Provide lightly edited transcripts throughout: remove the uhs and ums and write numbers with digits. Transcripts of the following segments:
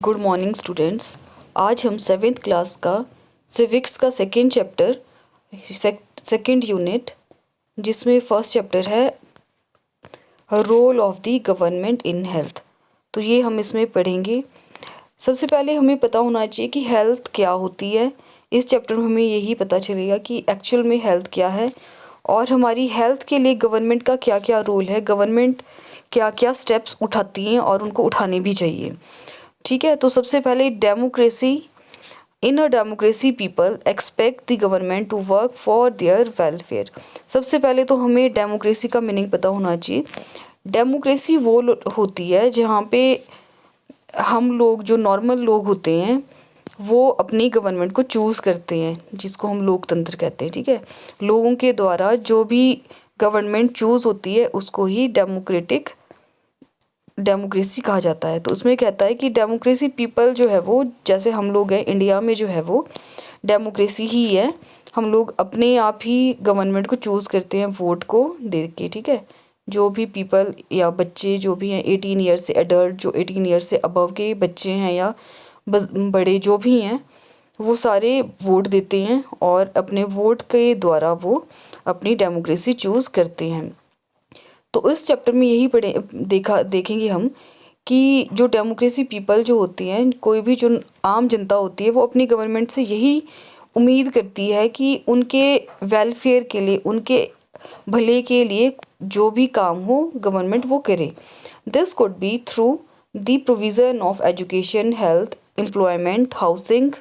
Good morning students. आज हम 7th class का सिविक्स का सेकेंड चैप्टर सेकेंड यूनिट जिसमें फर्स्ट चैप्टर है role of the government in health, तो ये हम इसमें पढ़ेंगे। सबसे पहले हमें पता होना चाहिए कि हेल्थ क्या होती है। इस चैप्टर में हमें यही पता चलेगा कि एक्चुअल में हेल्थ क्या है और हमारी हेल्थ के लिए गवर्नमेंट का क्या क्या रोल है, गवर्नमेंट क्या क्या स्टेप्स उठाती हैं और उनको उठाने भी चाहिए। ठीक है, तो सबसे पहले democracy. In a democracy people expect the government to work for their welfare. सबसे पहले तो हमें डेमोक्रेसी का मीनिंग पता होना चाहिए। डेमोक्रेसी वो होती है जहाँ पे हम लोग जो नॉर्मल लोग होते हैं वो अपनी गवर्नमेंट को चूज़ करते हैं, जिसको हम लोकतंत्र कहते हैं। ठीक है, लोगों के द्वारा जो भी गवर्नमेंट चूज़ होती है उसको ही डेमोक्रेसी कहा जाता है। तो उसमें कहता है कि डेमोक्रेसी पीपल जो है वो, जैसे हम लोग हैं इंडिया में, जो है वो डेमोक्रेसी ही है। हम लोग अपने आप ही गवर्नमेंट को चूज़ करते हैं वोट को दे के। ठीक है, जो भी पीपल या बच्चे जो भी हैं 18 ईयर से एडल्ट, जो 18 ईयर से अबव के बच्चे हैं या बड़े जो भी हैं, वो सारे वोट देते हैं और अपने वोट के द्वारा वो अपनी डेमोक्रेसी चूज़ करते हैं। तो इस चैप्टर में यही देखेंगे हम कि जो डेमोक्रेसी पीपल जो होती हैं, कोई भी जो आम जनता होती है, वो अपनी गवर्नमेंट से यही उम्मीद करती है कि उनके वेलफेयर के लिए, उनके भले के लिए जो भी काम हो गवर्नमेंट वो करे। This could be through the provision of education, health, employment, housing,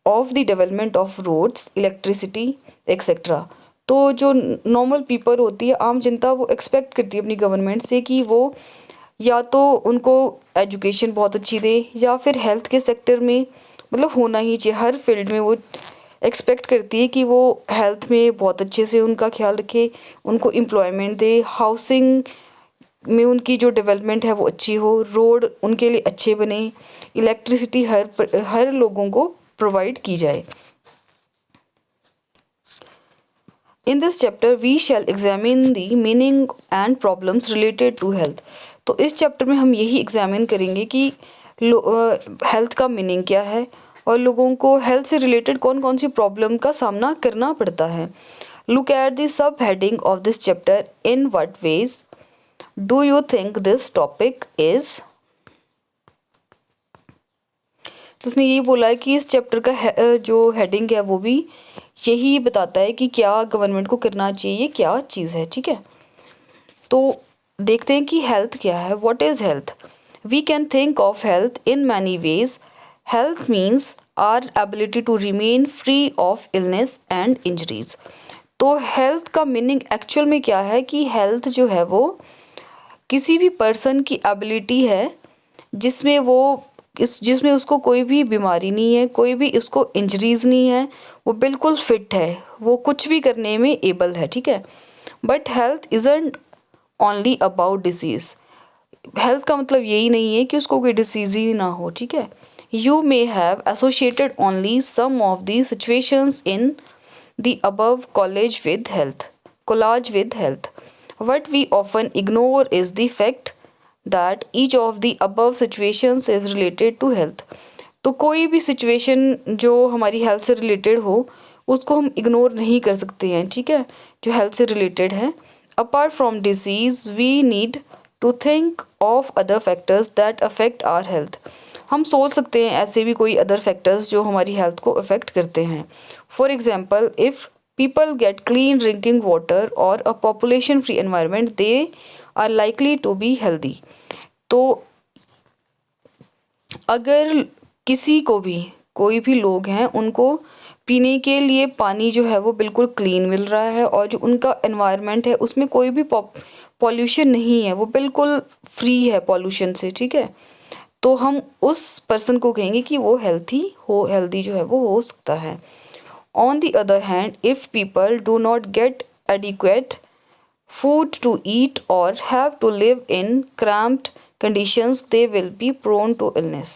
of the development of roads, electricity etcetera. तो जो नॉर्मल पीपल होती है, आम जनता, वो एक्सपेक्ट करती है अपनी गवर्नमेंट से कि वो या तो उनको एजुकेशन बहुत अच्छी दे या फिर हेल्थ के सेक्टर में, मतलब होना ही चाहिए हर फील्ड में। वो एक्सपेक्ट करती है कि वो हेल्थ में बहुत अच्छे से उनका ख्याल रखे, उनको एम्प्लॉयमेंट दे, हाउसिंग में उनकी जो डेवलपमेंट है वो अच्छी हो, रोड उनके लिए अच्छे बने, इलेक्ट्रिसिटी हर लोगों को प्रोवाइड की जाए। In this chapter we shall examine the meaning and problems related to health। तो इस चैप्टर में हम यही एग्जामिन करेंगे कि हेल्थ का मीनिंग क्या है और लोगों को हेल्थ से रिलेटेड कौन कौन सी प्रॉब्लम का सामना करना पड़ता है। Look at the subheading of this chapter. In what ways do you think this topic is. तो उसने यही बोला है कि इस चैप्टर का जो हेडिंग है वो भी यही बताता है कि क्या गवर्नमेंट को करना चाहिए, क्या चीज़ है। ठीक है, तो देखते हैं कि हेल्थ क्या है। What is health? We can think of health in many ways. Health means our ability to remain free of illness and injuries. तो हेल्थ का मीनिंग एक्चुअल में क्या है कि हेल्थ जो है वो किसी भी पर्सन की एबिलिटी है जिसमें उसको कोई भी बीमारी नहीं है, कोई भी उसको इंजरीज नहीं है, वो बिल्कुल फिट है, वो कुछ भी करने में एबल है। ठीक है, but health isn't only about disease. Health का मतलब यही नहीं है कि उसको कोई डिसीज़ ही ना हो। ठीक है, you may have associated only some of the situations in the above collage with health. What we often ignore is the fact that each of the above situations is related to health। तो कोई भी situation जो हमारी health से related हो उसको हम ignore नहीं कर सकते हैं। ठीक है, जो हेल्थ से रिलेटेड है। Apart from disease we need to think of other factors that affect our health. हम सोच सकते हैं ऐसे भी कोई अदर फैक्टर्स जो हमारी हेल्थ को अफेक्ट करते हैं। For example, if people get clean drinking water or a population free environment, they are likely to be healthy। तो अगर किसी को भी, कोई भी लोग हैं, उनको पीने के लिए पानी जो है वो बिल्कुल क्लीन मिल रहा है और जो उनका एनवायरनमेंट है उसमें कोई भी पॉल्यूशन नहीं है, वो बिल्कुल फ्री है पॉल्यूशन से। ठीक है, तो हम उस पर्सन को कहेंगे कि वो हेल्दी जो है वो हो सकता है। On the other hand, if people do not get adequate food to eat or have to live in cramped conditions, they will be prone to illness।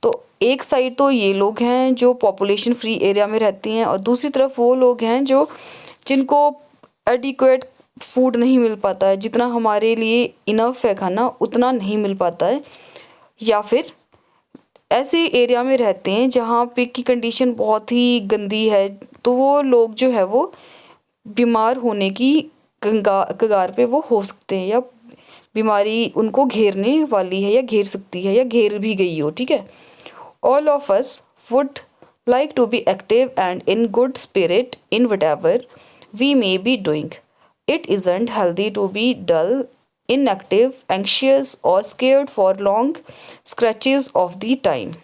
तो एक साइड तो ये लोग हैं जो पॉपुलेशन फ्री एरिया में रहती हैं और दूसरी तरफ वो लोग हैं जिनको एडिक्वेट फूड नहीं मिल पाता है, जितना हमारे लिए इनफ है खाना उतना नहीं मिल पाता है, या फिर ऐसे एरिया में रहते हैं जहाँ पे की कंडीशन बहुत ही गंदी है, तो वो लोग जो है वो बीमार होने की कगार पे वो हो सकते हैं, या बीमारी उनको घेरने वाली है या घेर सकती है या घेर भी गई हो, ठीक है। All of us would like to be active and in good spirit in whatever we may be doing. It isn't healthy to be dull, inactive, anxious, or scared for long stretches of the time.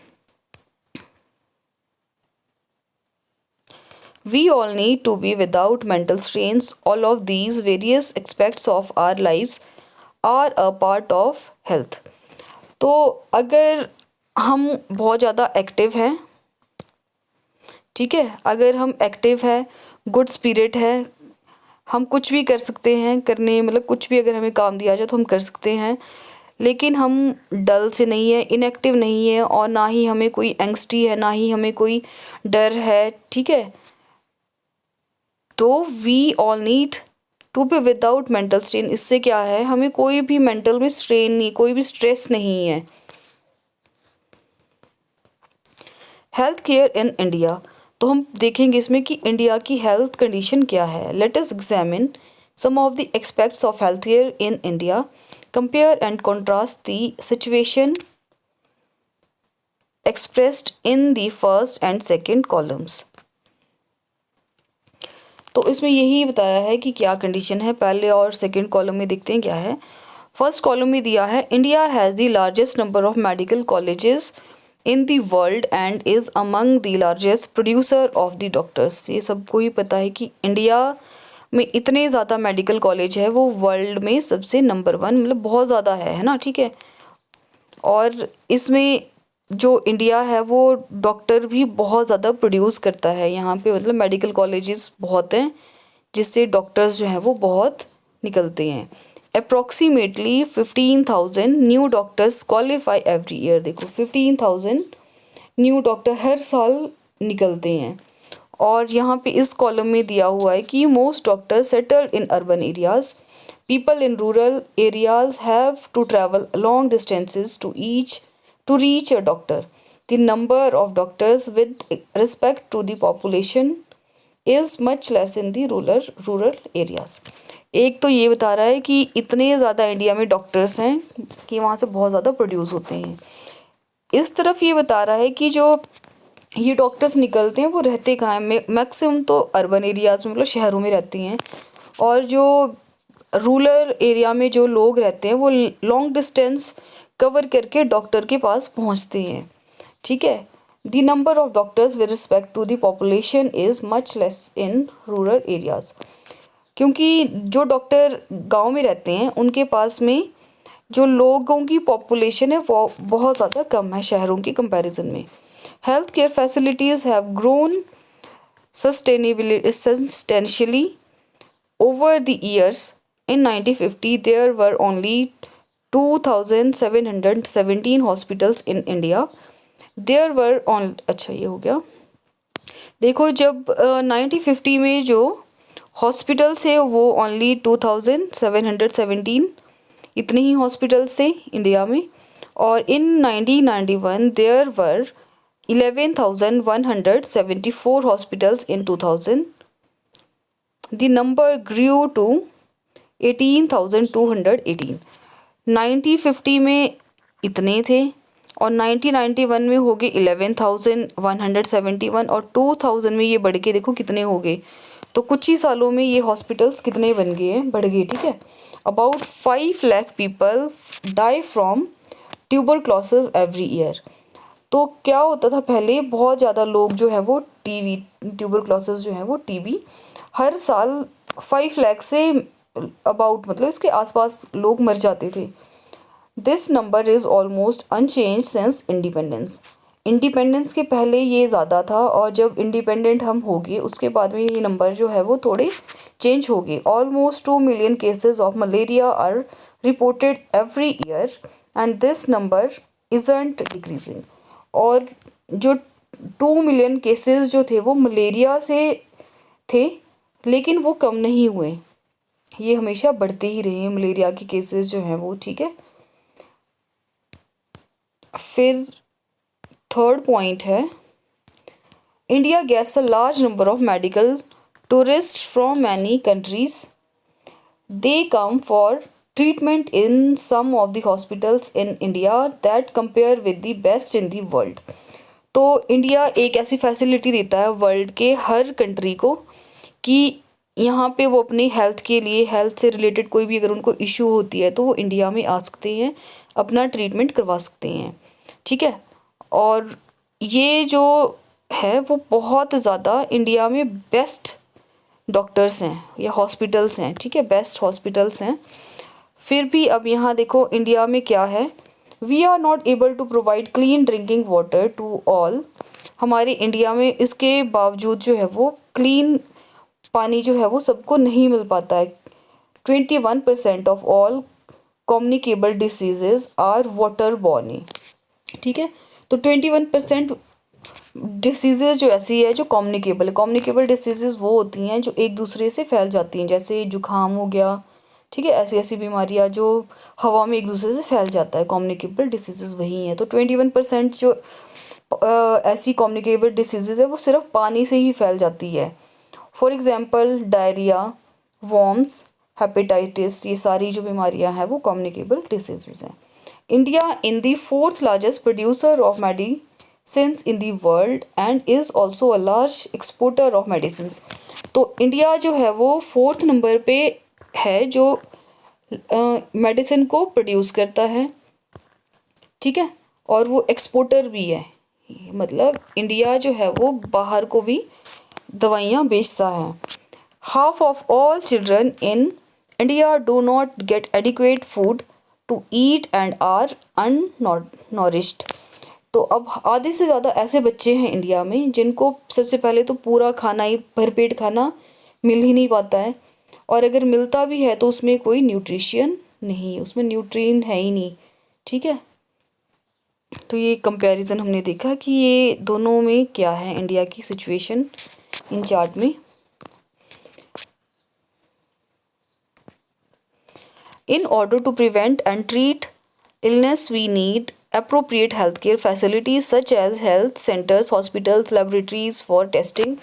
We all need to be without mental strains. All of these various aspects of our lives are a part of health. तो अगर हम बहुत ज़्यादा active हैं, ठीक है, अगर हम एक्टिव है, गुड स्पिरिट है, हम कुछ भी कर सकते हैं, करने मतलब कुछ भी अगर हमें काम दिया जाए तो हम कर सकते हैं, लेकिन हम डल से नहीं है, इनएक्टिव नहीं है, और ना ही हमें कोई एंग्स्टी है, ना ही हमें कोई डर है, ठीक है। तो we all need to be without mental strain. इससे क्या है, हमें कोई भी मेंटल में स्ट्रेन नहीं, कोई भी स्ट्रेस नहीं है। हेल्थ केयर इन इंडिया, तो हम देखेंगे इसमें कि इंडिया की हेल्थ कंडीशन क्या है। Let us examine some of the aspects of health care in India, compare and contrast the situation expressed in the first and second columns. तो इसमें यही बताया है कि क्या कंडीशन है, पहले और सेकंड कॉलम में देखते हैं क्या है। फर्स्ट कॉलम में दिया है India has the largest number of medical colleges in the world and is among the largest producer of the doctors. ये सबको ही पता है कि इंडिया में इतने ज़्यादा मेडिकल कॉलेज है, वो वर्ल्ड में सबसे नंबर 1 मतलब बहुत ज़्यादा है ना, ठीक है। और इसमें जो इंडिया है वो डॉक्टर भी बहुत ज़्यादा प्रोड्यूस करता है, यहाँ पे मतलब मेडिकल कॉलेजेस बहुत हैं जिससे डॉक्टर्स जो हैं वो बहुत निकलते हैं। Approximately 15,000 new doctors qualify every year. देखो 15,000 न्यू डॉक्टर हर साल निकलते हैं। और यहाँ पे इस कॉलम में दिया हुआ है कि most doctors settled in urban areas, people in rural areas have to travel long distances to reach a doctor. The number of doctors with respect to the population is much less in the rural areas. एक तो ये बता रहा है कि इतने ज़्यादा India में डॉक्टर्स हैं कि वहाँ से बहुत ज़्यादा प्रोड्यूस होते हैं। इस तरफ ये बता रहा है कि जो ये डॉक्टर्स निकलते हैं वो रहते कहाँ हैं, मैक्सिमम तो अर्बन एरियाज़ में मतलब शहरों में रहते हैं, और जो रूरल एरिया में जो लोग रहते हैं वो लॉन्ग डिस्टेंस कवर करके डॉक्टर के पास पहुंचते हैं, ठीक है। The number of doctors with respect to the population is much less in rural areas, क्योंकि जो डॉक्टर गांव में रहते हैं उनके पास में जो लोगों की पॉपुलेशन है वो बहुत ज़्यादा कम है शहरों की कंपैरिजन में। Health care facilities have grown substantially over the years. In 1950 there were only 2,717 hospitals in India. There were on, अच्छा ये हो गया। देखो जब 1950 में जो हॉस्पिटल्स है वो ओनली 2,717 इतने ही हॉस्पिटल्स थे इंडिया में, और in 1991 there were 11,174 hospitals in 2000। The number grew to 18,218। 1950 में इतने थे और 1991 में हो गए 11,171, और 2000 में ये बढ़ के देखो कितने हो गए। तो कुछ ही सालों में ये हॉस्पिटल्स कितने बन गए हैं, बढ़ गए, ठीक है। About 5 lakh people die from tuberculosis every year. तो क्या होता था पहले, बहुत ज़्यादा लोग जो हैं वो ट्यूबरक्लोसिस जो है वो टीबी हर साल 5 लाख से अबाउट मतलब इसके आसपास लोग मर जाते थे। This number is almost unchanged since independence. Independence के पहले ये ज़्यादा था, और जब इंडिपेंडेंट हम हो गए उसके बाद में ये नंबर जो है वो थोड़े चेंज हो गए। Almost 2 million cases of malaria are reported every year and this number isn't decreasing. और जो 2 मिलियन केसेस जो थे वो मलेरिया से थे, लेकिन वो कम नहीं हुए, ये हमेशा बढ़ते ही रहे हैं, मलेरिया के केसेस जो हैं वो, ठीक है। फिर थर्ड पॉइंट है, India gets a large number of medical tourist from many countries, they come for treatment in some of the hospitals in India that compare with the best in the world। तो India एक ऐसी facility देता है world के हर country को कि यहाँ पे वो अपनी हेल्थ के लिए, हेल्थ से रिलेटेड कोई भी अगर उनको इशू होती है तो वो इंडिया में आ सकते हैं, अपना ट्रीटमेंट करवा सकते हैं, ठीक है। और ये जो है वो बहुत ज़्यादा इंडिया में बेस्ट डॉक्टर्स हैं या हॉस्पिटल्स हैं, ठीक है, बेस्ट हॉस्पिटल्स हैं। फिर भी अब यहाँ देखो इंडिया में क्या है, we are not able to provide clean drinking water to all. हमारे इंडिया में इसके बावजूद जो है वो क्लीन पानी जो है वो सबको नहीं मिल पाता है। 21% of all communicable diseases are water borne, ठीक है। तो 21% डिसीजेज जो ऐसी है जो कम्युनिकेबल डिसीजेज वो होती हैं जो एक दूसरे से फैल जाती हैं, जैसे जुकाम हो गया, ठीक है। ऐसी ऐसी बीमारियां जो हवा में एक दूसरे से फैल जाता है, कम्युनिकेबल डिसीजेज वही हैं। तो 21% जो ऐसी कम्युनिकेबल डिसीजेज है वो सिर्फ पानी से ही फैल जाती है। For example diarrhoea, worms, hepatitis, ये सारी जो बीमारियां हैं वो कम्युनिकेबल डिसीजेज हैं। India in the fourth largest producer of medicines in the world and is also a large exporter of medicines. तो इंडिया जो है वो फोर्थ नंबर पे है जो मेडिसिन को प्रोड्यूस करता है, ठीक है, और वो एक्सपोर्टर भी है, मतलब इंडिया जो है वो बाहर को भी दवाइयाँ बेचता है। Half of all children in India do not get adequate food to eat and are unnourished. तो अब आधे से ज़्यादा ऐसे बच्चे हैं इंडिया में जिनको सबसे पहले तो पूरा खाना ही, भरपेट खाना मिल ही नहीं पाता है, और अगर मिलता भी है तो उसमें कोई न्यूट्रिशन नहीं, उसमें न्यूट्रिएंट है ही नहीं, ठीक है। तो ये कंपैरिजन हमने देखा कि ये दोनों में क्या है इंडिया की सिचुएशन इन चार्ट में। In order to prevent and treat illness we need appropriate healthcare facilities such as health centers, hospitals, laboratories for testing,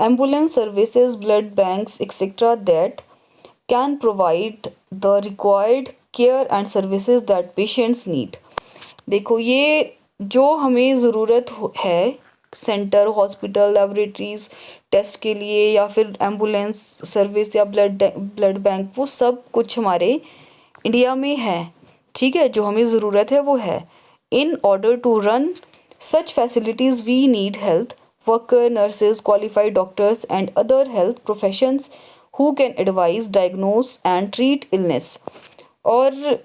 ambulance services, blood banks, etc. that can provide the required care and services that patients need। देखो ये जो हमें ज़रूरत है centre, hospital, laboratories test के लिए या फिर एम्बुलेंस सर्विस या ब्लड बैंक, वो सब कुछ हमारे इंडिया में है, ठीक है, जो हमें ज़रूरत है वो है। In order to run such facilities, we need health worker, nurses, qualified doctors, and other health professions who can advise, diagnose, and treat illness। और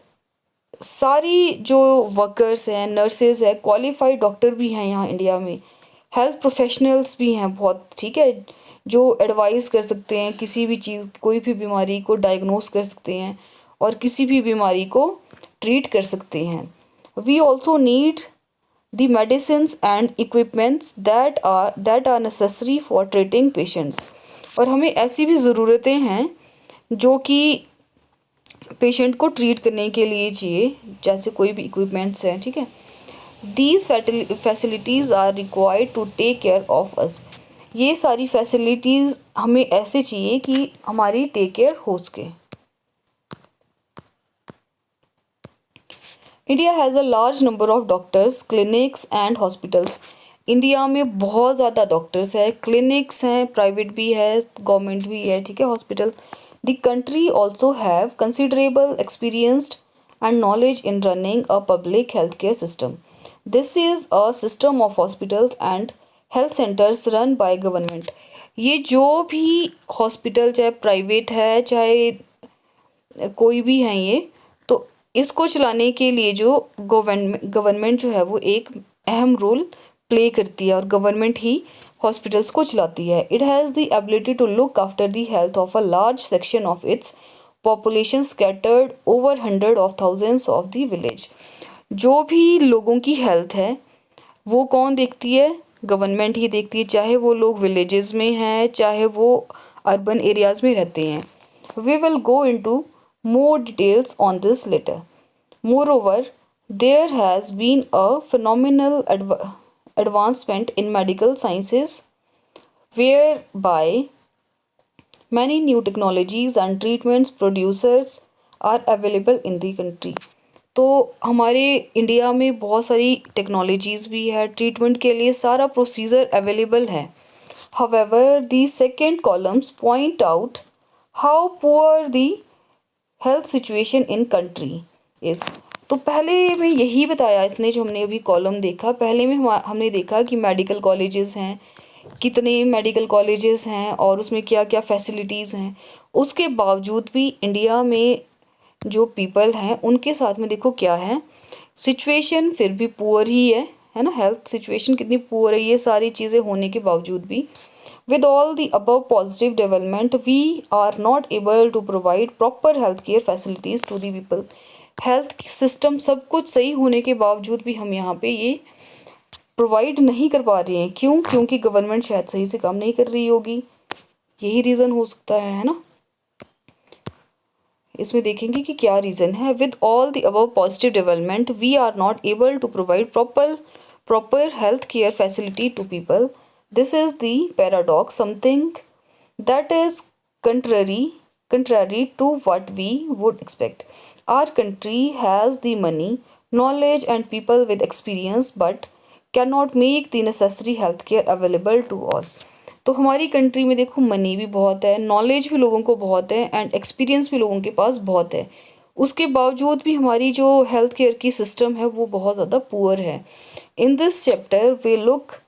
सारी जो वर्कर्स हैं, नर्सेज है, क्वालिफाइड डॉक्टर भी हैं यहाँ इंडिया में, हेल्थ प्रोफेशनल्स भी हैं बहुत, ठीक है, जो एडवाइस कर सकते हैं किसी भी चीज़, कोई भी बीमारी को डायग्नोस कर सकते हैं और किसी भी बीमारी को ट्रीट कर सकते हैं। We also need the medicines and equipments that are necessary for treating patients। और हमें ऐसी भी ज़रूरतें हैं जो कि पेशेंट को ट्रीट करने के लिए चाहिए, जैसे कोई भी इक्विपमेंट्स हैं, ठीक है। These facilities are required to take care of us। ये सारी फैसिलिटीज़ हमें ऐसे चाहिए कि हमारी टेक केयर हो सके। India has a large number of doctors, clinics and hospitals. India में बहुत ज़्यादा डॉक्टर्स है, क्लिनिक्स हैं, प्राइवेट भी है, गवर्नमेंट भी है, ठीक है, hospital. The country also have considerable experienced and knowledge in running a public health care system. This is a system of hospitals and health centres run by government. ये जो भी हॉस्पिटल चाहे प्राइवेट है चाहे कोई भी हैं, ये तो इसको चलाने के लिए जो गवर्नमेंट जो है वो एक अहम रोल प्ले करती है और गवर्नमेंट ही हॉस्पिटल्स को चलाती है। It has the ability to look after the health of a large section of its population scattered over 100 of thousands of the village. जो भी लोगों की हेल्थ है वो कौन देखती है? गवर्नमेंट ही देखती है, चाहे वो लोग विलेजेस में हैं चाहे वो अर्बन एरियाज़ में रहते हैं। We will go into more details on this later. Moreover, there has been a phenomenal advancement in medical sciences whereby many new technologies and treatments producers are available in the country. तो हमारे India में बहुत सारी technologies भी है, treatment के लिए सारा प्रोसीजर अवेलेबल है. However, the second columns point out how poor the health situation in country is. तो पहले में यही बताया इसने, जो हमने अभी कॉलम देखा पहले में हमने देखा कि मेडिकल कॉलेजेस हैं, कितने मेडिकल कॉलेजेस हैं और उसमें क्या क्या फैसिलिटीज़ हैं. उसके बावजूद भी इंडिया में जो पीपल हैं उनके साथ में देखो क्या है, सिचुएशन फिर भी पुअर ही है ना. हेल्थ सिचुएशन कितनी पुअर है ये सारी चीज़ें होने के बावजूद भी. With all the above positive development, we are not able to provide proper healthcare facilities to the people. Health system सब कुछ सही होने के बावजूद भी हम यहाँ पे ये प्रोवाइड नहीं कर पा रहे हैं. क्यों? क्योंकि गवर्नमेंट शायद सही से काम नहीं कर रही होगी. यही रीज़न हो सकता है ना. इसमें देखेंगे कि क्या रीज़न है. With all the above positive development we are not able to provide proper health care facility to people. This is the paradox, something that is contrary to what we would expect. Our country has the money, knowledge and people with experience but cannot make the necessary healthcare available to all. तो हमारी country में देखो money भी बहुत है, knowledge भी लोगों को बहुत है एंड एक्सपीरियंस भी लोगों के पास बहुत है. उसके बावजूद भी हमारी जो हेल्थ केयर की सिस्टम है वो बहुत ज़्यादा पुअर है. In this chapter we look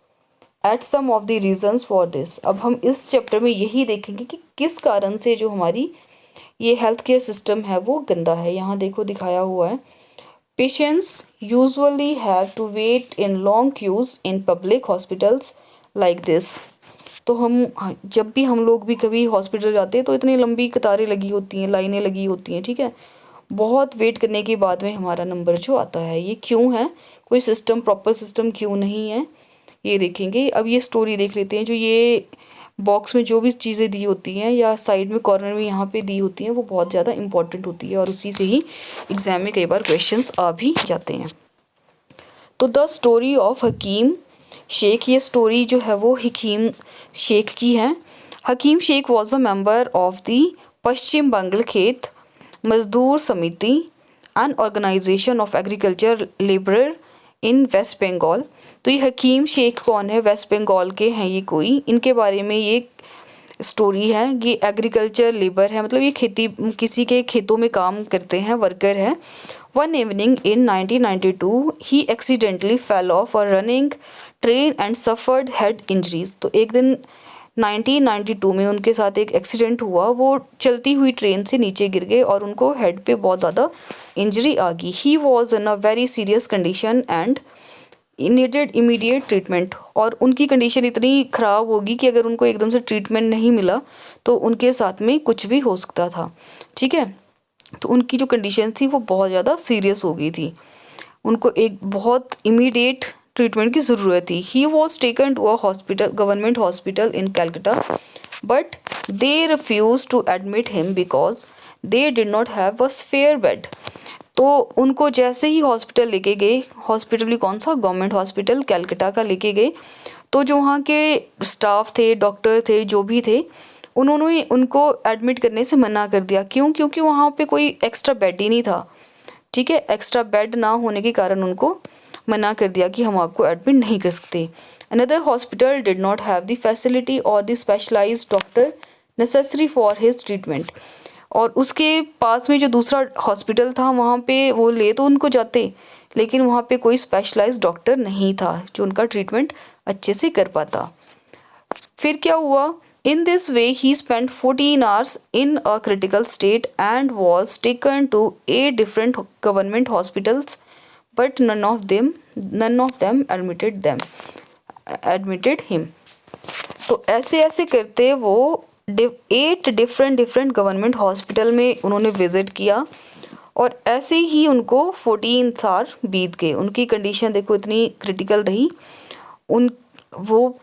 at some of the reasons for this. अब हम इस चैप्टर में यही देखेंगे कि किस कारण से जो हमारी ये हेल्थ केयर सिस्टम है वो गंदा है. यहाँ देखो दिखाया हुआ है. Patients usually have to wait in long queues in public hospitals like this. तो हम जब भी हम लोग भी कभी हॉस्पिटल जाते हैं तो इतनी लंबी कतारें लगी होती हैं, लाइनें लगी होती हैं. ठीक है, बहुत वेट करने के बाद में हमारा नंबर जो आता है. ये क्यों है? कोई सिस्टम, प्रॉपर सिस्टम क्यों नहीं है ये देखेंगे. अब ये स्टोरी देख लेते हैं. जो ये बॉक्स में जो भी चीज़ें दी होती हैं या साइड में कॉर्नर में यहाँ पे दी होती हैं वो बहुत ज़्यादा इंपॉर्टेंट होती है और उसी से ही एग्ज़ाम में कई बार क्वेश्चंस आ भी जाते हैं. तो the story of Hakim Sheikh, ये स्टोरी जो है वो हकीम शेख की है. Hakim Sheikh was a member of the Paschim Bengal Khet Mazdoor Samiti, an organization of agriculture labourer in West Bengal. तो ये हकीम शेख कौन है? वेस्ट बंगाल के हैं ये कोई. इनके बारे में ये स्टोरी है. ये एग्रीकल्चर लेबर है, मतलब ये खेती, किसी के खेतों में काम करते हैं, वर्कर है. One evening in 1992 he accidentally fell off और running train and suffered head injuries. तो एक दिन 1992 में उनके साथ एक एक्सीडेंट हुआ. वो चलती हुई ट्रेन से नीचे गिर गए और उनको हेड पे बहुत ज़्यादा इंजरी आ गई. He was in a very serious condition and needed immediate treatment. और उनकी कंडीशन इतनी ख़राब होगी कि अगर उनको एकदम से ट्रीटमेंट नहीं मिला तो उनके साथ में कुछ भी हो सकता था. ठीक है, तो उनकी जो कंडीशन थी वो बहुत ज़्यादा सीरियस हो गई थी. उनको एक बहुत इमीडिएट ट्रीटमेंट की ज़रूरत थी. He was taken to a hospital, government hospital in Calcutta, but they refused to admit him because they did not have a spare bed. तो उनको जैसे ही हॉस्पिटल लेके गए, हॉस्पिटल भी कौन सा? गवर्नमेंट हॉस्पिटल कैलकाटा का लेके गए. तो जो वहाँ के स्टाफ थे, डॉक्टर थे, जो भी थे, उन्होंने उनको एडमिट करने से मना कर दिया. क्यों? क्योंकि वहाँ पे कोई एक्स्ट्रा बेड ही नहीं था. ठीक है, एक्स्ट्रा बेड ना होने के कारण उनको मना कर दिया कि हम आपको एडमिट नहीं कर सकते. Another hospital did not have the facility और the specialized doctor necessary for his treatment. और उसके पास में जो दूसरा हॉस्पिटल था वहाँ पे वो ले तो उनको जाते, लेकिन वहाँ पे कोई स्पेशलाइज्ड डॉक्टर नहीं था जो उनका ट्रीटमेंट अच्छे से कर पाता. फिर क्या हुआ? In this way he spent 14 hours in a critical state and was taken to 8 different government hospitals, but none of them admitted him. तो ऐसे ऐसे करते वो 8 डिफरेंट गवर्नमेंट हॉस्पिटल में उन्होंने विज़िट किया और ऐसे ही उनको 14 साल बीत गए. उनकी कंडीशन देखो इतनी क्रिटिकल रही. वो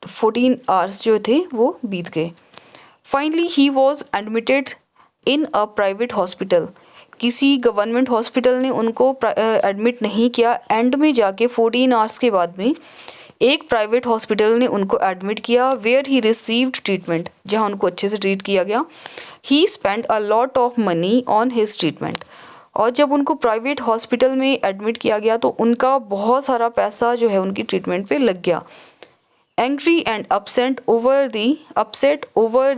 14 आवर्स जो थे वो बीत गए. Finally he was admitted in a private hospital, किसी गवर्नमेंट हॉस्पिटल ने उनको एडमिट नहीं किया, एंड में जाके 14 आवर्स के बाद में एक प्राइवेट हॉस्पिटल ने उनको एडमिट किया, वेयर ही रिसीव्ड ट्रीटमेंट, जहाँ उनको अच्छे से ट्रीट किया गया। He spend a lot of money on his treatment, और जब उनको प्राइवेट हॉस्पिटल में एडमिट किया गया तो उनका बहुत सारा पैसा जो है उनकी ट्रीटमेंट पे लग गया। Angry and upset over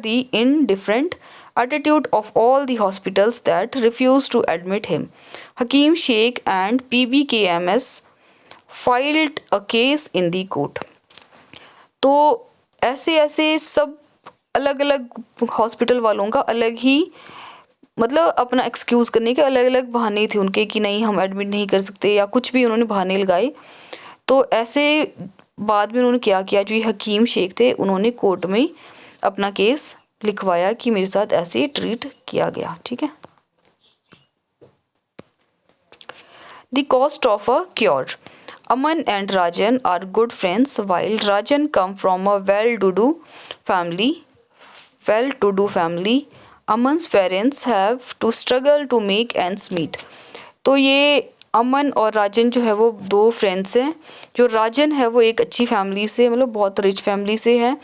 the indifferent attitude of all the hospitals that refused to admit him, Hakim Sheikh and PBKMS filed a case in the court. तो ऐसे ऐसे सब अलग अलग हॉस्पिटल वालों का अलग ही मतलब अपना एक्सक्यूज़ करने के अलग अलग बहाने थे उनके कि नहीं हम एडमिट नहीं कर सकते, या कुछ भी उन्होंने बहाने लगाए। तो ऐसे बाद में उन्होंने क्या किया, जो ये हकीम शेख थे उन्होंने कोर्ट में अपना केस लिखवाया कि मेरे साथ ऐसे ट्रीट किया गया। ठीक है। The cost of a cure. Aman and Rajan are good friends while Rajan come from a well to do family. Aman's parents have to struggle to make ends meet. तो ये अमन और राजन जो है वो दो फ्रेंड्स हैं। जो राजन है वो एक अच्छी फैमिली से मतलब बहुत रिच फैमिली से है,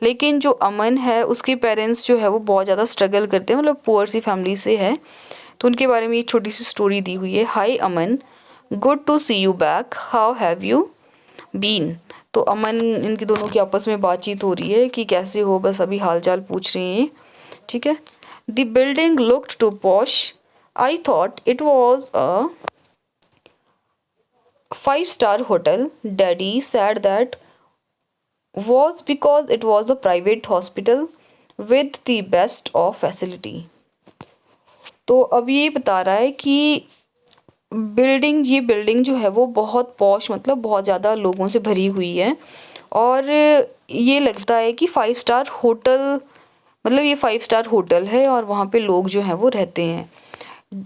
लेकिन जो अमन है उसके पेरेंट्स जो है वो बहुत ज़्यादा स्ट्रगल करते हैं, मतलब पुअर सी फैमिली से है। तो उनके बारे में एक छोटी सी स्टोरी दी हुई है। Hi Aman, good to see you back, how have you been. तो अमन, इनकी दोनों की आपस में बातचीत हो रही है कि कैसे हो, बस अभी हाल चाल पूछ रहे हैं। ठीक है। The building looked too posh, I thought it was a 5-star hotel. Daddy said that was because it was a private hospital with the best of facility. तो अब ये बता रहा है कि ये बिल्डिंग जो है वो बहुत पॉश मतलब बहुत ज़्यादा लोगों से भरी हुई है, और ये लगता है कि 5-star होटल मतलब ये 5-star होटल है और वहाँ पे लोग जो हैं वो रहते हैं।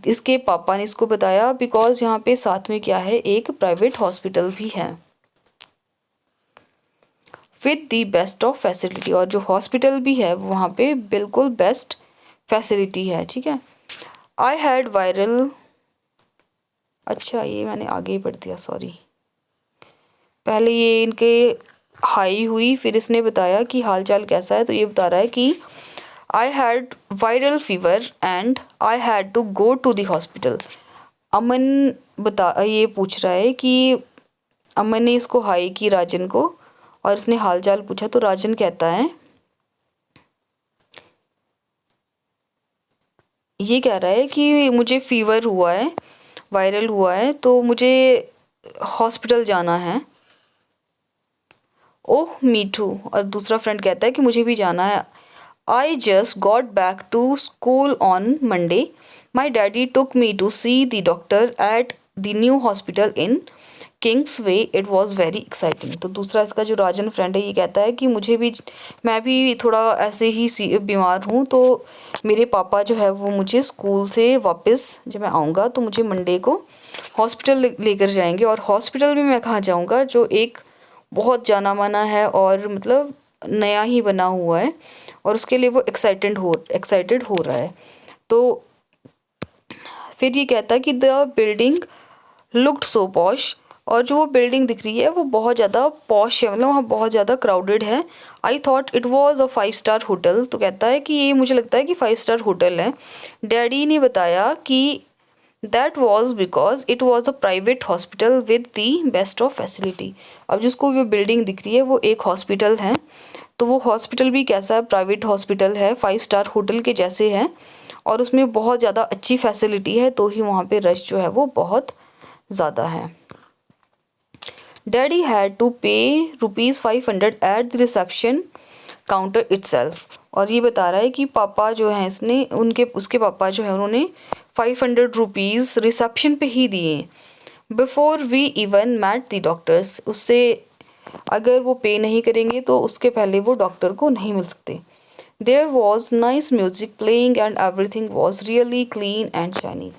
इसके पापा ने इसको बताया बिकॉज यहाँ पे साथ में क्या है, एक प्राइवेट हॉस्पिटल भी है with the best of facility, और जो हॉस्पिटल भी है वहाँ पे बिल्कुल बेस्ट फैसिलिटी है। ठीक है। आई हैड वायरल, अच्छा ये मैंने आगे ही पढ़ दिया, सॉरी। पहले ये इनके हाई हुई, फिर इसने बताया कि हाल चाल कैसा है। तो ये बता रहा है कि I had viral fever and I had to go to the hospital. अमन ये पूछ रहा है कि अमन ने इसको हाई की राजन को और इसने हाल चाल पूछा। तो राजन कहता है, ये कह रहा है कि मुझे फीवर हुआ है, वायरल हुआ है, तो मुझे हॉस्पिटल जाना है। ओह मी टू। और दूसरा फ्रेंड कहता है कि मुझे भी जाना है। I just got back to school on Monday. My daddy took me to see the doctor at the new hospital in Kingsway. It was very exciting. तो दूसरा इसका जो राजन फ्रेंड है ये कहता है कि मैं भी थोड़ा ऐसे ही बीमार हूँ, तो मेरे पापा जो है वो मुझे स्कूल से वापस जब मैं आऊँगा तो मुझे मंडे को हॉस्पिटल लेकर जाएंगे। और हॉस्पिटल भी मैं कहाँ जाऊँगा, जो एक बहुत जाना माना है और मतलब नया ही बना हुआ है, और उसके लिए वो एक्साइटेड हो रहा है। तो फिर ये कहता है कि the building looked so posh, और जो वो बिल्डिंग दिख रही है वो बहुत ज़्यादा पॉश है, मतलब वहाँ बहुत ज़्यादा क्राउडेड है। आई thought it was a 5-star hotel. तो कहता है कि ये मुझे लगता है कि 5-star होटल है। डैडी ने बताया कि that was because it was a private hospital with the best of facility. अब जिसको वो बिल्डिंग दिख रही है वो एक हॉस्पिटल है, तो वो हॉस्पिटल भी कैसा है, प्राइवेट हॉस्पिटल है, 5-star होटल के जैसे है, और उसमें बहुत ज़्यादा अच्छी फैसिलिटी है, तो ही वहाँ पे रश जो है वो बहुत ज़्यादा है। डैडी हैड टू पे ₹500 at the reception counter itself. और ये बता रहा है कि पापा जो हैं उसके पापा जो है उन्होंने ₹500 रिसेप्शन पे ही दिए before we even met the doctors. उससे अगर वो पे नहीं करेंगे तो उसके पहले वो डॉक्टर को नहीं मिल सकते। There was nice music playing and everything was really clean and shiny.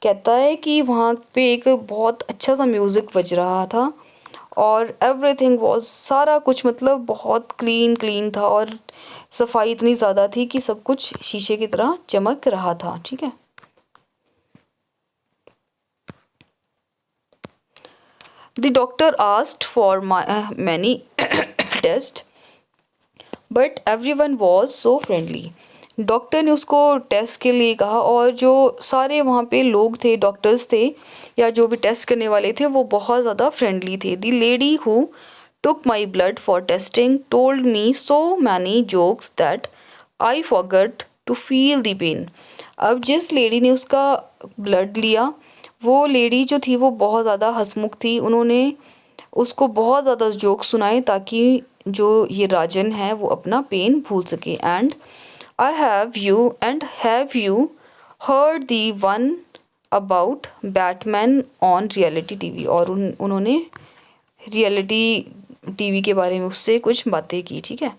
कहता है कि वहाँ पे एक बहुत अच्छा सा म्यूज़िक बज रहा था और एवरीथिंग वाज, सारा कुछ मतलब बहुत क्लीन था और सफाई इतनी ज़्यादा थी कि सब कुछ शीशे की तरह चमक रहा था, ठीक है। The doctor asked for many test but everyone was so friendly. Doctor ने उसको टेस्ट के लिए कहा और जो सारे वहाँ पे लोग थे, डॉक्टर्स थे या जो भी टेस्ट करने वाले थे, वो बहुत ज़्यादा फ्रेंडली थे। The lady who took my blood for testing told me so many jokes that I forgot to feel the pain। अब जिस लेडी ने उसका ब्लड लिया, वो लेडी जो थी वो बहुत ज़्यादा हंसमुख थी। उन्होंने उसको बहुत ज़्यादा जोक सुनाए ताकि जो ये राजन है वो अपना पेन भूल सके। Have you heard the one about Batman on reality TV. और उन्होंने रियलिटी टीवी के बारे में उससे कुछ बातें की, ठीक है।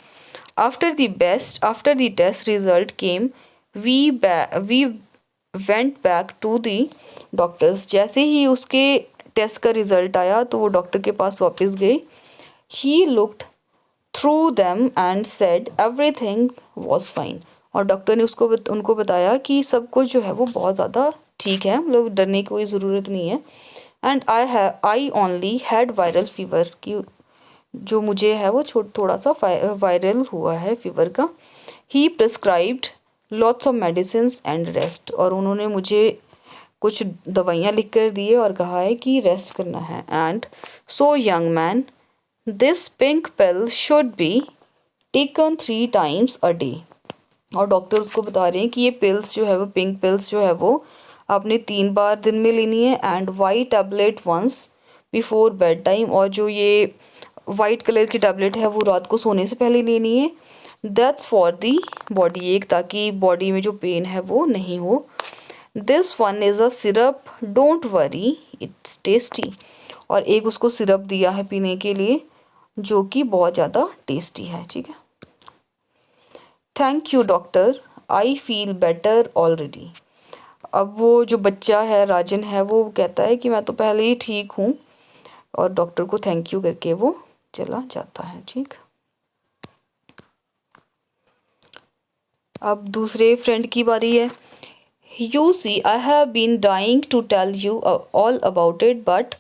After the test result came we went back to the doctors. जैसे ही उसके टेस्ट का रिजल्ट आया तो वो डॉक्टर के पास वापस गए। He looked through them and said everything was fine. और डॉक्टर ने उनको बताया कि सब कुछ जो है वो बहुत ज़्यादा ठीक है, मतलब डरने की कोई ज़रूरत नहीं है। And I only had viral fever, कि जो मुझे है वो थोड़ा सा वायरल हुआ है फीवर का। He prescribed lots of medicine and rest. और उन्होंने मुझे कुछ दवाइयाँ लिख कर दिए और कहा है कि रेस्ट करना है। And so young man, this pink pill should be taken 3 times a day। और डॉक्टर उसको बता रहे हैं कि ये पिल्स जो है वो, पिंक पिल्स जो है वो आपने 3 बार दिन में लेनी है। And white tablet once before bed time. और जो ये वाइट कलर की टैबलेट है वो रात को सोने से पहले लेनी है। दैट्स फॉर दी बॉडी एक, ताकि बॉडी में जो पेन है वो नहीं हो। This one is a syrup, don't worry it's tasty. और एक उसको सिरप दिया है पीने के लिए जो कि बहुत ज़्यादा टेस्टी है, ठीक है। Thank you doctor, I feel better already. अब वो जो बच्चा है, राजन है, वो कहता है कि मैं तो पहले ही ठीक हूँ, और डॉक्टर को थैंक यू करके वो चला जाता है, ठीक। अब दूसरे फ्रेंड की बारी है। You see I have been dying to tell you all about it, but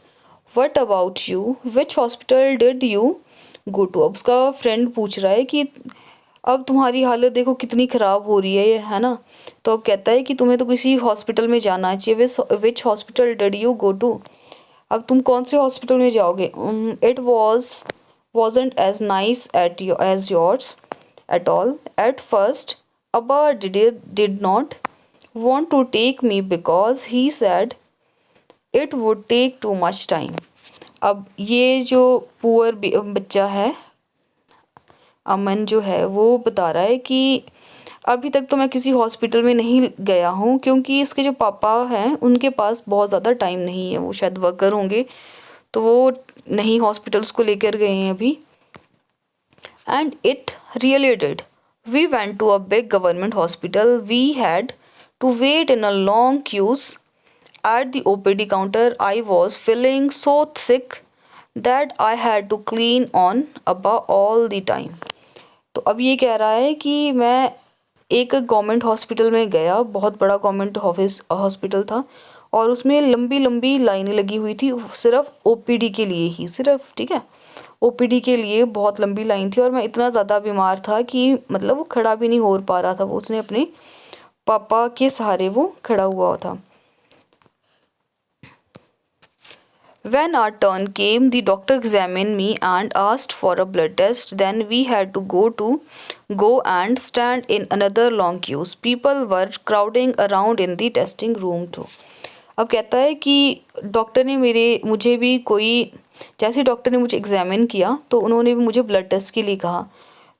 what about you, which hospital did you go to. अब उसका फ्रेंड पूछ रहा है कि अब तुम्हारी हालत देखो कितनी ख़राब हो रही है ना। तो अब कहता है कि तुम्हें तो किसी हॉस्पिटल में जाना चाहिए। Which hospital did you go to. अब तुम कौन से हॉस्पिटल में जाओगे। It wasn't as nice as yours at all. At first, Abba did not want to take me because he said it would take too much time। अब ये जो poor बच्चा है, अमन जो है, वो बता रहा है कि अभी तक तो मैं किसी हॉस्पिटल में नहीं गया हूँ क्योंकि इसके जो पापा हैं उनके पास बहुत ज़्यादा टाइम नहीं है, वो शायद वर्कर होंगे तो वो नहीं हॉस्पिटल्स को लेकर गए हैं अभी। And it really did, we went to a big government hospital, we had to wait in a long queues at the OPD counter, I was feeling so sick that I had to clean on अबा all the time. तो अब ये कह रहा है कि मैं एक गवर्नमेंट हॉस्पिटल में गया, बहुत बड़ा गवर्नमेंट हॉस्पिटल था और उसमें लंबी लंबी लाइनें लगी हुई थी सिर्फ OPD के लिए ही, सिर्फ, ठीक है, OPD के लिए बहुत लंबी लाइन थी। और मैं इतना ज़्यादा बीमार था कि मतलब वो खड़ा भी नहीं हो पा रहा था। वो उसने अपने पापा के सहारे वो खड़ा हुआ था। When our turn came, the doctor examined me and asked for a blood test. Then we had to go and stand in another long queues. People were crowding around in the testing room too. अब कहता है कि doctor ने मुझे भी कोई, जैसे doctor ने मुझे एग्जामिन किया तो उन्होंने भी मुझे ब्लड टेस्ट के लिए कहा।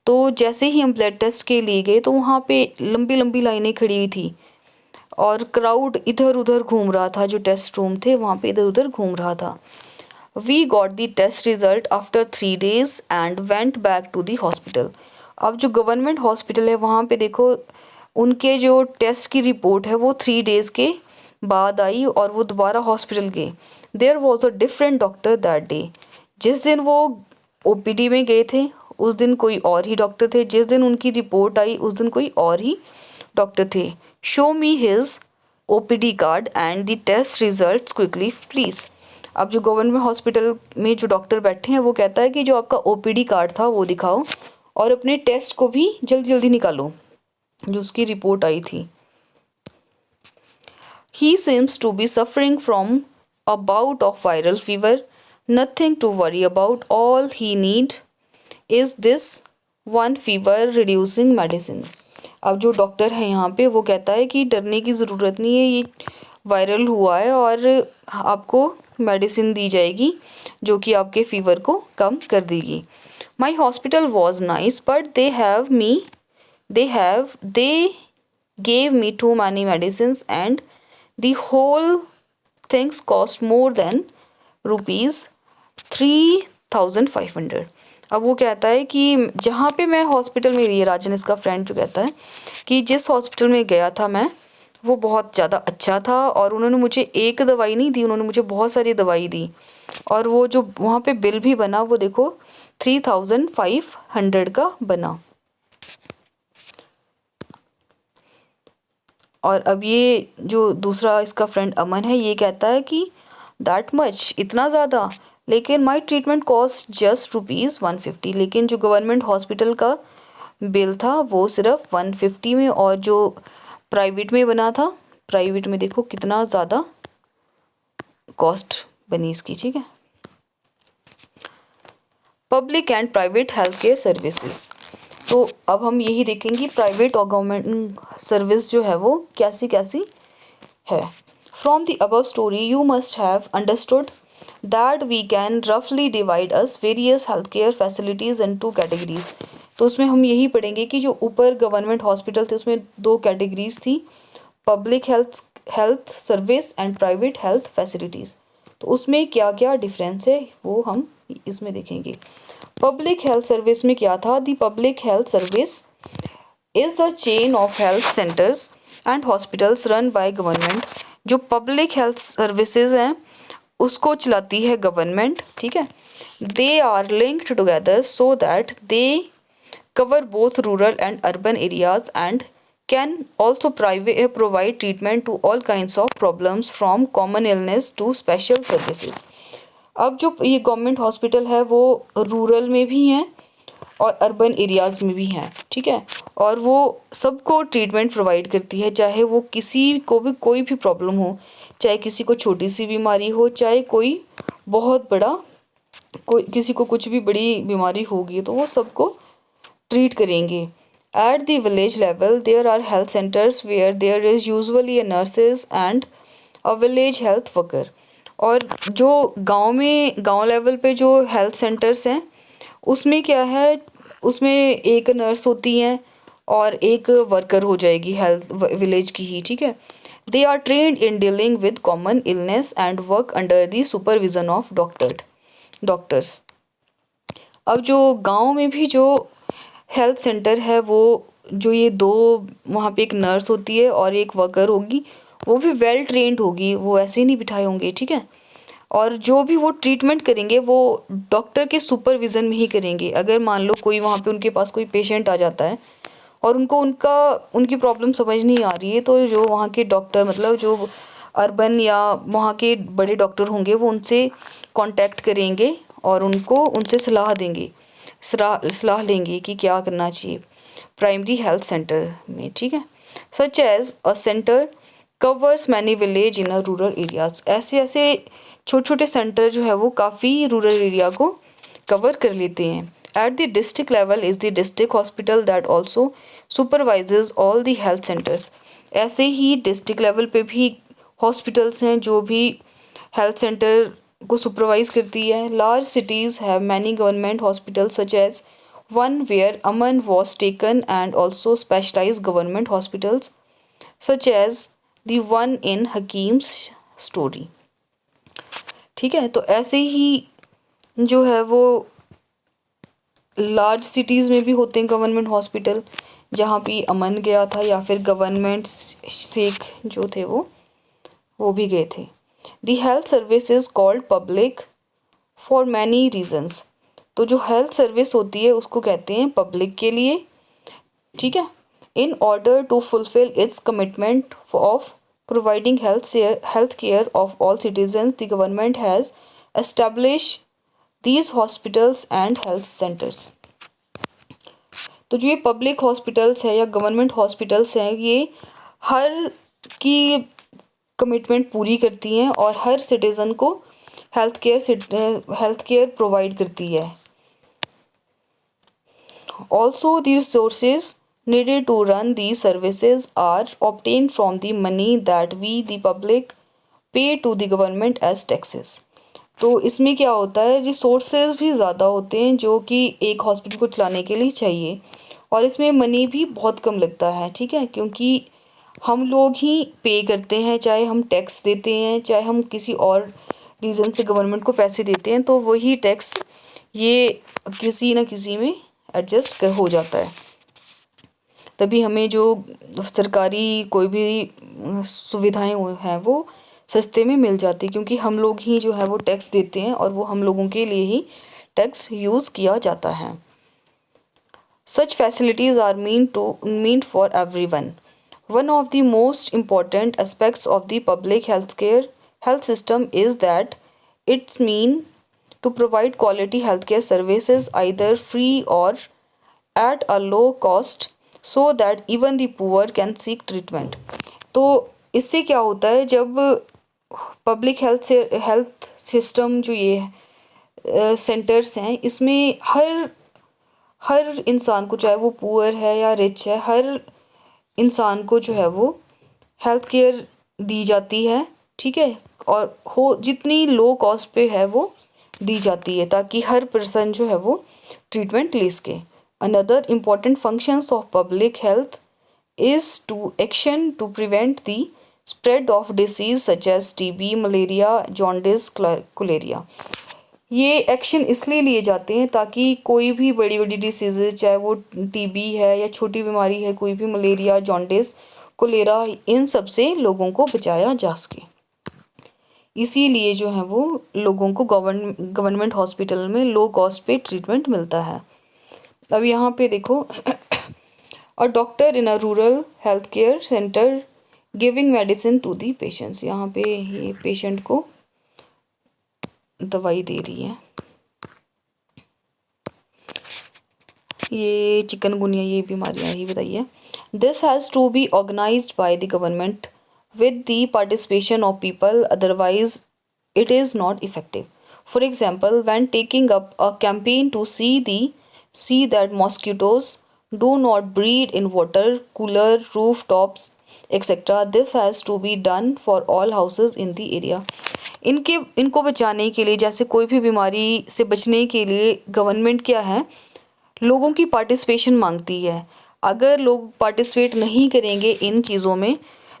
तो जैसे ही हम ब्लड टेस्ट के लिए गए तो वहाँ पे लंबी लंबी लाइनें खड़ी हुई थी और क्राउड इधर उधर घूम रहा था। जो टेस्ट रूम थे वहाँ पे इधर उधर घूम रहा था। We got the test result after 3 days and went back to the hospital. अब जो गवर्नमेंट हॉस्पिटल है वहाँ पे देखो, उनके जो टेस्ट की रिपोर्ट है वो 3 days के बाद आई और वो दोबारा हॉस्पिटल गए। There was a different doctor that day. जिस दिन वो ओपीडी में गए थे उस दिन कोई और ही डॉक्टर थे, जिस दिन उनकी रिपोर्ट आई उस दिन कोई और ही डॉक्टर थे। Show me his OPD card and the test results quickly please. अब जो गवर्नमेंट हॉस्पिटल में जो डॉक्टर बैठे हैं वो कहता है कि जो आपका ओपीडी कार्ड था वो दिखाओ और अपने टेस्ट को भी जल्दी जल्दी निकालो जो उसकी रिपोर्ट आई थी। He seems to be suffering from a bout of viral fever. Nothing to worry about. All he need is this one fever reducing medicine. अब जो डॉक्टर है यहाँ पे वो कहता है कि डरने की ज़रूरत नहीं है, ये वायरल हुआ है और आपको मेडिसिन दी जाएगी जो कि आपके फीवर को कम कर देगी। My hospital was nice but they gave me too many medicines and the whole things cost more than rupees 3,500। अब वो कहता है कि जहाँ पे मैं हॉस्पिटल में, ये राजन इसका फ्रेंड जो कहता है कि जिस हॉस्पिटल में गया था मैं वो बहुत ज़्यादा अच्छा था और उन्होंने मुझे एक दवाई नहीं दी, उन्होंने मुझे बहुत सारी दवाई दी और वो जो वहाँ पे बिल भी बना वो देखो 3,500 का बना। और अब ये जो दूसरा इसका फ्रेंड अमन है ये कहता है कि दैट मच, इतना ज़्यादा, लेकिन माई ट्रीटमेंट कॉस्ट जस्ट ₹150। लेकिन जो गवर्नमेंट हॉस्पिटल का बिल था वो सिर्फ 150 में, और जो प्राइवेट में बना था, प्राइवेट में देखो कितना ज़्यादा कॉस्ट बनी इसकी। ठीक है, public and private health care services. तो अब हम यही देखेंगे प्राइवेट और गवर्नमेंट सर्विस जो है वो कैसी कैसी है। From the above story you must have understood that we can रफली divide us various health care facilities in 2 categories. तो उसमें हम यही पढ़ेंगे कि जो ऊपर गवर्नमेंट हॉस्पिटल थे उसमें 2 कैटेगरीज थी, public health service and private health facilities. तो उसमें क्या क्या डिफरेंस है वो हम इसमें देखेंगे। पब्लिक हेल्थ सर्विस में क्या था, the public health service is a chain of health centres and hospitals run by government. जो पब्लिक हेल्थ सर्विसेज हैं उसको चलाती है गवर्नमेंट। ठीक है, they are linked together so that they cover both rural and urban areas and can also provide treatment to all kinds of problems from common illness to special services. अब जो ये government hospital है वो rural में भी हैं और urban areas में भी हैं। ठीक है, और वो सबको ट्रीटमेंट प्रोवाइड करती है, चाहे वो किसी को भी कोई भी प्रॉब्लम हो, चाहे किसी को छोटी सी बीमारी हो, चाहे कोई बहुत बड़ा, कोई किसी को कुछ भी बड़ी बीमारी होगी तो वो सबको ट्रीट करेंगे। At the village level there are health centres where there is usually a nurses and a village health worker. और जो गांव में, गांव लेवल पे जो हेल्थ सेंटर्स हैं उसमें क्या है, उसमें एक नर्स होती हैं और एक वर्कर हो जाएगी हेल्थ विलेज की ही। ठीक है, they are trained in dealing with common illness and work under the supervision of doctors. अब जो गांव में भी जो हेल्थ सेंटर है वो जो ये 2 वहाँ पे एक नर्स होती है और एक वर्कर होगी, वो भी वेल ट्रेंड होगी, वो ऐसे ही नहीं बिठाए होंगे। ठीक है, और जो भी वो ट्रीटमेंट करेंगे वो डॉक्टर के सुपरविज़न में ही करेंगे। अगर मान लो कोई वहाँ पे उनके पास कोई पेशेंट आ जाता है और उनकी प्रॉब्लम समझ नहीं आ रही है तो जो वहाँ के डॉक्टर, मतलब जो अर्बन या वहाँ के बड़े डॉक्टर होंगे वो उनसे कांटेक्ट करेंगे और उनसे सलाह लेंगे कि क्या करना चाहिए प्राइमरी हेल्थ सेंटर में। ठीक है, such as a centre covers many village in a rural areas. ऐसे छोटे छोटे सेंटर जो है वो काफ़ी रूरल एरिया को कवर कर लेते हैं। At the district level is the district hospital that also supervises all the health centres. ऐसे ही डिस्ट्रिक्ट लेवल पे भी हॉस्पिटल्स हैं जो भी हेल्थ सेंटर को सुपरवाइज करती है। Large cities have many government hospital such as one where Aman was taken and also specialise government hospitals such as the one in Hakim's story. ठीक है, तो ऐसे ही जो है वो लार्ज सिटीज़ में भी होते हैं गवर्नमेंट हॉस्पिटल, जहाँ भी अमन गया था या फिर गवर्नमेंट शेख जो थे वो भी गए थे। The health service is called public for many reasons. तो जो हेल्थ सर्विस होती है उसको कहते हैं पब्लिक के लिए, ठीक है। In order to fulfil its commitment of providing health care of all citizens, the government has established these hospitals and health centres. तो जो ये पब्लिक हॉस्पिटल्स है या गवर्नमेंट हॉस्पिटल्स हैं, ये हर की कमिटमेंट पूरी करती हैं और हर सिटीज़न को हेल्थ केयर प्रोवाइड करती है। Also the resources needed to run these services are obtained from the money that we the public pay to the government as taxes। तो इसमें क्या होता है, रिसोर्सेज भी ज़्यादा होते हैं जो कि एक हॉस्पिटल को चलाने के लिए चाहिए, और इसमें मनी भी बहुत कम लगता है, ठीक है, क्योंकि हम लोग ही पे करते हैं, चाहे हम टैक्स देते हैं, चाहे हम किसी और रीज़न से गवर्नमेंट को पैसे देते हैं, तो वही टैक्स ये किसी न किसी में एडजस्ट हो जाता है। तभी हमें जो सरकारी कोई भी सुविधाएं हैं वो सस्ते में मिल जाती, क्योंकि हम लोग ही जो है वो टैक्स देते हैं और वो हम लोगों के लिए ही टैक्स यूज़ किया जाता है। Such facilities are mean for everyone. One of the most important aspects of the public health system is that it's mean to provide quality healthcare services either free or at a low cost so that even the poor can seek treatment। तो इससे क्या होता है, जब public health system जो ये centres हैं, इसमें हर इंसान को, चाहे वो पुअर है या रिच है, हर इंसान को जो है वो हेल्थ केयर दी जाती है, ठीक है, और हो जितनी लो कॉस्ट पे है वो दी जाती है, ताकि हर पर्सन जो है वो ट्रीटमेंट ले सके। Another important functions of public health is to action to prevent the spread of disease such as TB, malaria, jaundice, cholera. ये एक्शन इसलिए लिए जाते हैं ताकि कोई भी बड़ी बड़ी डिसीज़, चाहे वो टीबी है या छोटी बीमारी है, कोई भी मलेरिया, जॉन्डिस, कोलेरा, इन सब से लोगों को बचाया जा सके। इसीलिए जो है वो लोगों को गवर्नमेंट हॉस्पिटल में लो कॉस्ट पे ट्रीटमेंट मिलता है। अब यहाँ पे देखो, a doctor in a rural health care centre giving medicine to the patients. यहाँ पे ये पेशेंट को दवाई दे रही है, ये चिकनगुनिया, ये बीमारियाँ ही बताइए। This has to be organised by the government with the participation of people, otherwise it is not effective. For example, when taking up a campaign to see that mosquitoes do not breed in water cooler, rooftops, etc. This has to be done for all houses in the area। इनको बचाने के लिए, जैसे कोई भी बीमारी से बचने के लिए गवर्नमेंट क्या है, लोगों की पार्टिसिपेशन मांगती है। अगर लोग पार्टिसिपेट नहीं करेंगे इन चीज़ों में,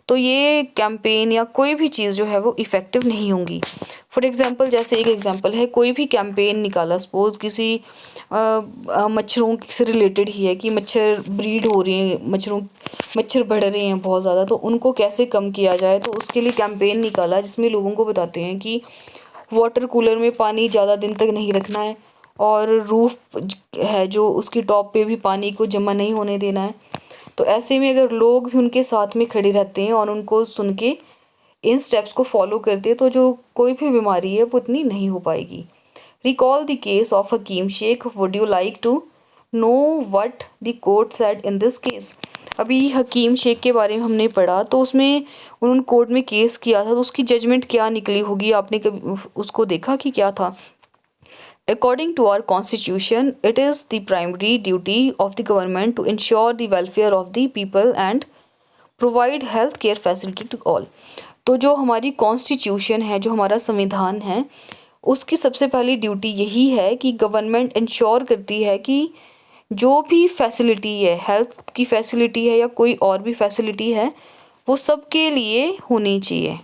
तो ये कैंपेन या कोई भी चीज़ जो है वो इफ़ेक्टिव नहीं होंगी। फॉर एग्ज़ाम्पल, जैसे एक एग्ज़ाम्पल है, कोई भी कैंपेन निकाला, सपोज़ किसी मच्छरों से रिलेटेड ही है कि मच्छर ब्रीड हो रही हैं, मच्छर बढ़ रहे हैं बहुत ज़्यादा, तो उनको कैसे कम किया जाए, तो उसके लिए कैंपेन निकाला जिसमें लोगों को बताते हैं कि वाटर कूलर में पानी ज़्यादा दिन तक नहीं रखना है, और रूफ है जो उसकी टॉप पे भी पानी को जमा नहीं होने देना है। तो ऐसे में अगर लोग भी उनके साथ में खड़े रहते हैं और उनको सुन के इन स्टेप्स को फॉलो करते हैं, तो जो कोई भी बीमारी है वो इतनी नहीं हो पाएगी। Recall the case of Hakim Sheikh, would you like to know what the court said in this case. अभी हकीम शेख के बारे में हमने पढ़ा, तो उसमें उन्होंने कोर्ट में केस किया था, तो उसकी जजमेंट क्या निकली होगी, आपने कभी उसको देखा कि क्या था। According to our constitution, it is the primary duty of the government to ensure the welfare of the people and provide health care facility to all। तो जो हमारी कॉन्स्टिट्यूशन है, जो हमारा संविधान है, उसकी सबसे पहली ड्यूटी यही है कि गवर्नमेंट इंश्योर करती है कि जो भी फैसिलिटी है, हेल्थ की फैसिलिटी है या कोई और भी फैसिलिटी है, वो सबके लिए होनी चाहिए,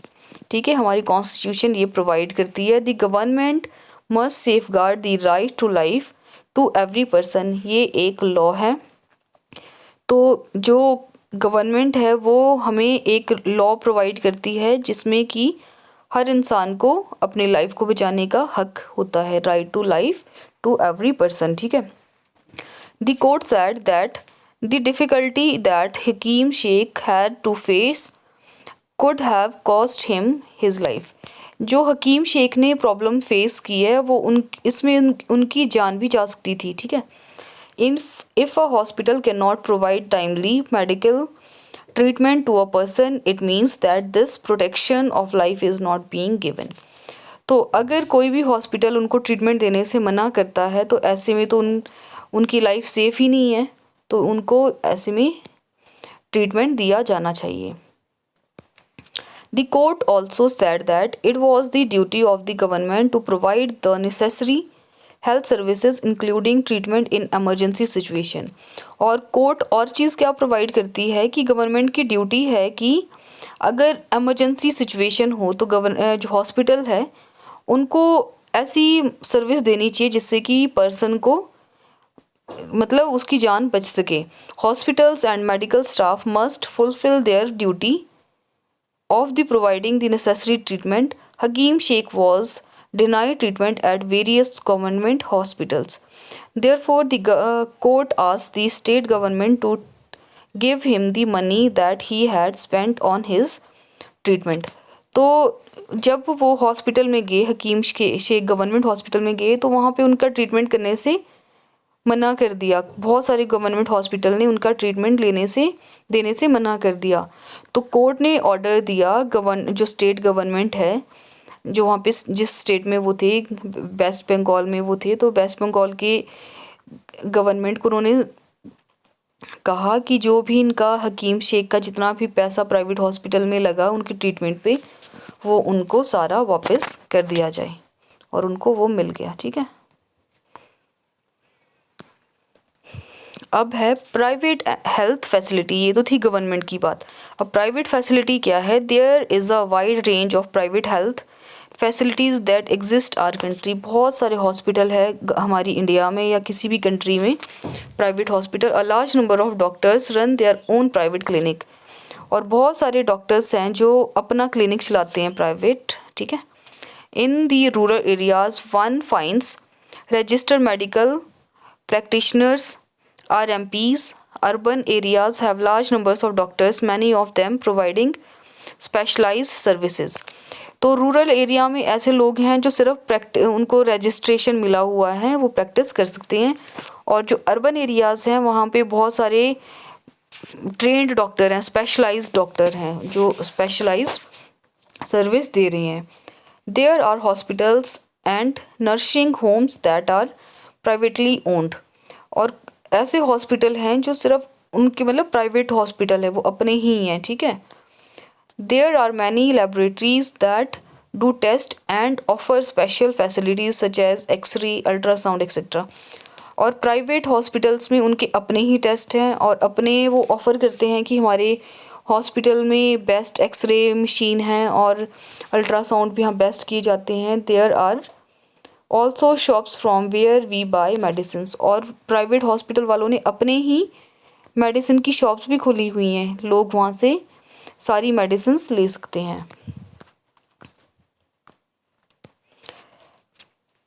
ठीक है। हमारी कॉन्स्टिट्यूशन ये प्रोवाइड करती है। The government must safeguard the right to life to every person, ये एक लॉ है। तो जो गवर्नमेंट है वो हमें एक लॉ प्रोवाइड करती है जिसमें कि हर इंसान को अपनी लाइफ को बचाने का हक होता है, right to life to every person, ठीक है। The court said that the difficulty that Hakim Sheikh had to face could have cost him his life। जो हकीम शेख ने प्रॉब्लम फेस की है वो उनकी जान भी जा सकती थी, ठीक है। If a hospital cannot provide timely medical treatment to a person, it means that this protection of life is not being given। तो अगर कोई भी हॉस्पिटल उनको ट्रीटमेंट देने से मना करता है तो ऐसे में तो उनकी लाइफ सेफ ही नहीं है, तो उनको ऐसे में ट्रीटमेंट दिया जाना चाहिए। The court also said that it was the duty of the government to provide the necessary health services including treatment in emergency situation। और कोर्ट और चीज़ क्या प्रोवाइड करती है कि गवर्नमेंट की ड्यूटी है कि अगर एमरजेंसी सिचुएशन हो तो जो हॉस्पिटल है उनको ऐसी सर्विस देनी चाहिए जिससे कि पर्सन को मतलब उसकी जान बच सके। Hospitals and medical staff must fulfil there duty of the providing the necessary treatment। Hakim Sheikh was denied treatment at various government hospitals। Therefore, the court asked the state government to give him the money that he had spent on his treatment। तो जब वो hospital में गए, हकीम Sheikh government hospital में गए, तो वहाँ पे उनका ट्रीटमेंट करने से मना कर दिया। बहुत सारे गवर्नमेंट हॉस्पिटल ने उनका ट्रीटमेंट देने से मना कर दिया। तो कोर्ट ने ऑर्डर दिया जो स्टेट गवर्नमेंट है, जो वहाँ पे जिस स्टेट में वो थे, वेस्ट बंगाल में वो थे, तो वेस्ट बंगाल के गवर्नमेंट को उन्होंने कहा कि जो भी इनका हकीम शेख का जितना भी पैसा प्राइवेट हॉस्पिटल में लगा उनके ट्रीटमेंट पे, वो उनको सारा वापस कर दिया जाए, और उनको वो मिल गया, ठीक है। अब है प्राइवेट हेल्थ फैसिलिटी। ये तो थी गवर्नमेंट की बात। अब प्राइवेट फैसिलिटी क्या है? There is a wide range of private health facilities that exist our country. बहुत सारे हॉस्पिटल है हमारी इंडिया में या किसी भी कंट्री में, private hospital. A large number of doctors run their own private clinic. और बहुत सारे डॉक्टर्स हैं जो अपना क्लिनिक चलाते हैं प्राइवेट, ठीक है। In the rural areas one finds registered medical practitioners RMPs। Urban areas have large numbers of doctors, many of them providing specialized services। तो रूरल एरिया में ऐसे लोग हैं जो सिर्फ उनको रजिस्ट्रेशन मिला हुआ है, वो प्रैक्टिस कर सकते हैं। और जो अर्बन एरियाज़ हैं वहाँ पे बहुत सारे ट्रेंड डॉक्टर हैं, स्पेशलाइज्ड डॉक्टर हैं जो स्पेशलाइज्ड सर्विस दे रहे हैं। There are hospitals and nursing homes that are privately owned. और ऐसे हॉस्पिटल हैं जो सिर्फ उनके मतलब प्राइवेट हॉस्पिटल है, वो अपने ही हैं, ठीक है। There are many laboratories that do test and offer special facilities such as X-ray, ultrasound etcetera. और प्राइवेट हॉस्पिटल्स में उनके अपने ही टेस्ट हैं और अपने वो ऑफ़र करते हैं कि हमारे हॉस्पिटल में बेस्ट एक्सरे मशीन है और अल्ट्रासाउंड भी यहाँ बेस्ट किए जाते हैं। There are also shops from where we buy medicine. और प्राइवेट हॉस्पिटल वालों ने अपने ही मेडिसिन की शॉप्स भी खोली हुई हैं, लोग वहाँ से सारी मेडिसिन ले सकते हैं।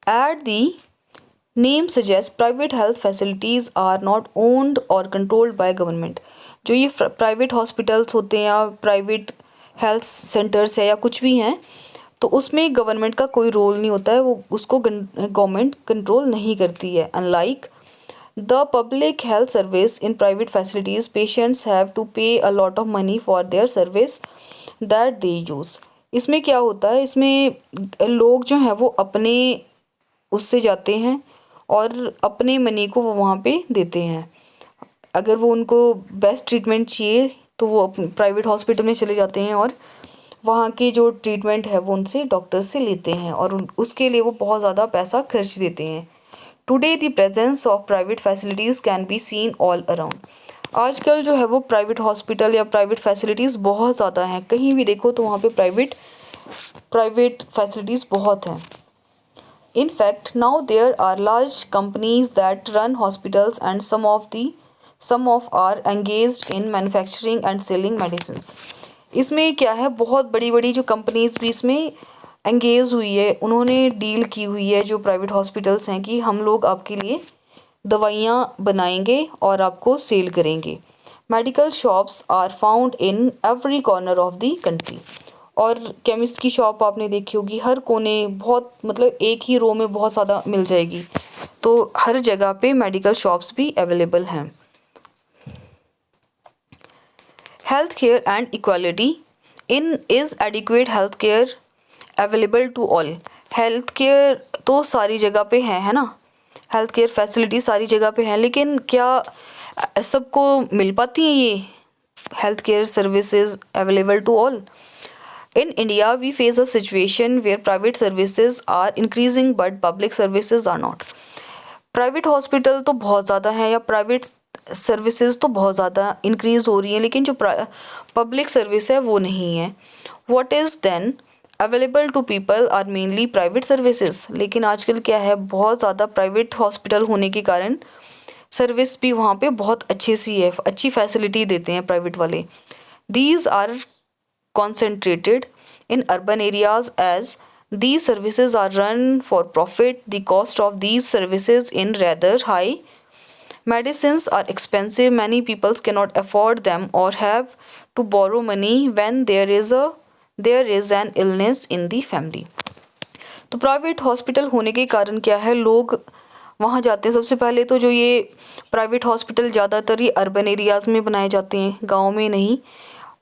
At the name suggest private health facilities are not owned और कंट्रोल्ड बाय गवर्नमेंट। जो ये प्राइवेट हॉस्पिटल्स होते हैं या प्राइवेट हेल्थ सेंटर्स है या कुछ भी हैं, तो उसमें गवर्नमेंट का कोई रोल नहीं होता है, वो उसको गवर्नमेंट कंट्रोल नहीं करती है। Unlike the public health service in private facilities, patients have to pay a lot of money for their service that they use. इसमें क्या होता है, इसमें लोग जो हैं वो अपने उससे जाते हैं और अपने मनी को वो वहाँ पे देते हैं। अगर वो उनको बेस्ट ट्रीटमेंट चाहिए तो वो प्राइवेट हॉस्पिटल में चले जाते हैं और वहाँ की जो ट्रीटमेंट है वो उनसे डॉक्टर से लेते हैं और उसके लिए वो बहुत ज़्यादा पैसा खर्च देते हैं। Today the presence of private facilities can be seen all around. आजकल जो है वो प्राइवेट हॉस्पिटल या प्राइवेट फैसिलिटीज़ बहुत ज़्यादा हैं, कहीं भी देखो तो वहाँ पे प्राइवेट फैसिलिटीज़ बहुत हैं। In fact, now there are large companies that run hospitals and some of are engaged in manufacturing and selling medicines। इसमें क्या है, बहुत बड़ी बड़ी जो कंपनीज भी इसमें एंगेज हुई है, उन्होंने डील की हुई है जो प्राइवेट हॉस्पिटल्स हैं कि हम लोग आपके लिए दवाइयाँ बनाएंगे और आपको सेल करेंगे। Medical shops are found in every corner of the country. और केमिस्ट की शॉप आपने देखी होगी, हर कोने, बहुत मतलब एक ही रो में बहुत ज़्यादा मिल जाएगी। तो हर जगह पे मेडिकल शॉप्स भी अवेलेबल हैं। Health care and equality in is adequate health care available to all. Health care तो सारी जगह पे है ना, हेल्थ केयर फैसिलिटी सारी जगह पे है, लेकिन क्या सबको मिल पाती हैं ये health care services available to all? In India, we face a situation where private services are increasing but public services are not. Private hospital तो बहुत ज़्यादा है या प्राइवेट सर्विसेज तो बहुत ज़्यादा इंक्रीज़ हो रही हैं, लेकिन जो पब्लिक सर्विस है वो नहीं है। What is then available to people are mainly private services. लेकिन आजकल क्या है, बहुत ज़्यादा प्राइवेट हॉस्पिटल होने के कारण सर्विस भी वहाँ पे बहुत अच्छी सी है, अच्छी फैसिलिटी देते हैं प्राइवेट वाले। These are concentrated in urban areas as these services are run for profit. The cost of these services is rather high. Medicines are expensive. Many people cannot afford them or have to borrow money when there is an illness in the family. तो private hospital होने के कारण क्या है, लोग वहाँ जाते हैं। सबसे पहले तो जो ये प्राइवेट हॉस्पिटल ज़्यादातर ये अर्बन एरियाज़ में बनाए जाते हैं, गाँव में नहीं।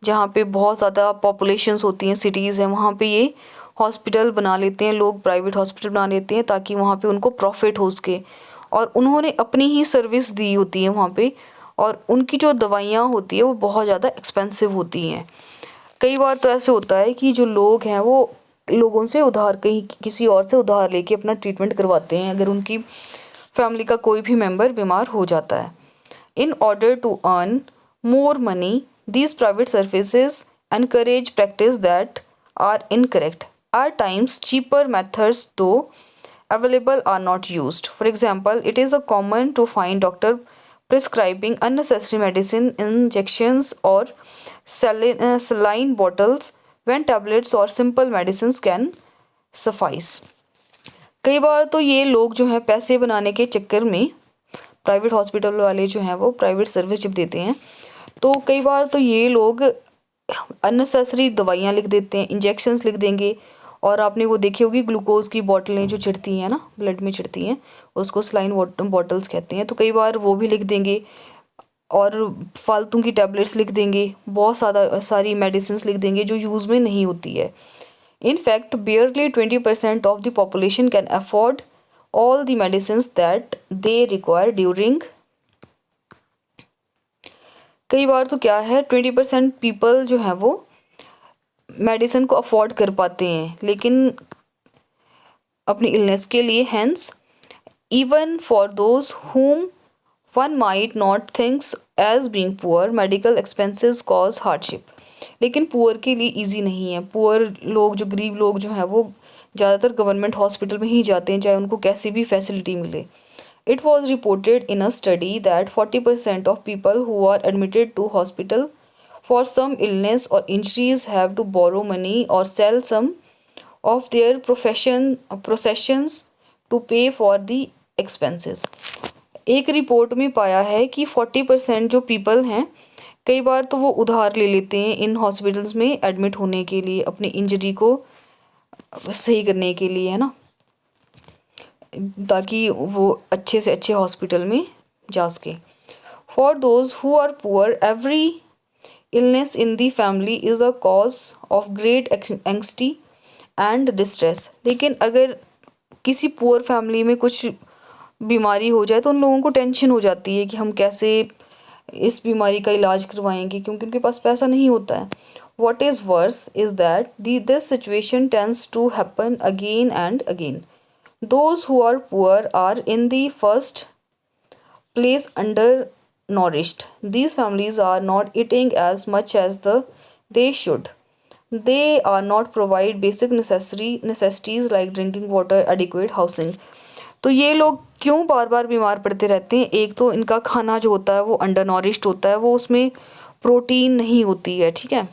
जहाँ पे बहुत ज़्यादा पॉपुलेशंस होती हैं, सिटीज़ हैं, वहाँ पे ये हॉस्पिटल बना लेते हैं लोग, प्राइवेट हॉस्पिटल बना लेते हैं ताकि वहाँ पे उनको प्रॉफिट हो सके। और उन्होंने अपनी ही सर्विस दी होती है वहाँ पे, और उनकी जो दवाइयाँ होती है वो बहुत ज़्यादा एक्सपेंसिव होती हैं। कई बार तो ऐसे होता है कि जो लोग हैं वो लोगों से उधार, कहीं किसी और से उधार लेके अपना ट्रीटमेंट करवाते हैं अगर उनकी फैमिली का कोई भी मेम्बर बीमार हो जाता है। In order to earn more money, these private services encourage practice that are incorrect. At times, cheaper methods, though available, are not used. For example, it is a common to find doctor prescribing unnecessary medicine, injections, or saline bottles when tablets or simple medicines can suffice. कई बार तो ये लोग जो है पैसे बनाने के चक्कर में, प्राइवेट हॉस्पिटल वाले जो हैं वो प्राइवेट सर्विस जब देते हैं तो कई बार तो ये लोग अननेसेसरी दवाइयाँ लिख देते हैं, इंजेक्शंस लिख देंगे। और आपने वो देखी होगी ग्लूकोज की बॉटलें जो चिढ़ती हैं ना, ब्लड में चिढ़ती हैं, उसको सलाइन बॉटल्स कहते हैं। तो कई बार वो भी लिख देंगे और फालतू की टैबलेट्स लिख देंगे, बहुत सारी मेडिसिन लिख देंगे जो यूज़ में नहीं होती है। In fact, barely 20% of the population can afford all the medicines that they require during. कई बार तो क्या है 20% पीपल जो है वो मेडिसिन को अफोर्ड कर पाते हैं, लेकिन अपनी इलनेस के लिए। Hence even for those whom one might not thinks as being poor, medical expenses cause hardship. लेकिन पुअर के लिए इजी नहीं है। पुअर लोग, जो गरीब लोग जो हैं वो ज़्यादातर गवर्नमेंट हॉस्पिटल में ही जाते हैं, चाहे उनको कैसी भी फैसिलिटी मिले। It was reported in a study that 40% of people who are admitted to hospital for some illness or injuries have to borrow money or sell some of their possessions to pay for the expenses. एक report में पाया है कि 40% जो people हैं कई बार तो वो उधार ले लेते हैं इन हॉस्पिटल्स में एडमिट होने के लिए, अपनी इंजरी को सही करने के लिए, है ना, ताकि वो अच्छे से अच्छे हॉस्पिटल में जा सके। For those who are poor, every illness in the family is a cause of great anxiety and distress. लेकिन अगर किसी पुअर फैमिली में कुछ बीमारी हो जाए तो उन लोगों को टेंशन हो जाती है कि हम कैसे इस बीमारी का इलाज करवाएंगे, क्योंकि उनके पास पैसा नहीं होता है। What is worse is that this situation tends to happen again and again. Those who are poor are in the first place undernourished. These families are not eating as much as they should. They are not provide basic necessities like drinking water, adequate housing. तो ये लोग क्यों बार बार बीमार पड़ते रहते हैं? एक तो इनका खाना जो होता है वो अंडरनॉरिश्ड होता है, वो उसमें प्रोटीन नहीं होती है, ठीक है।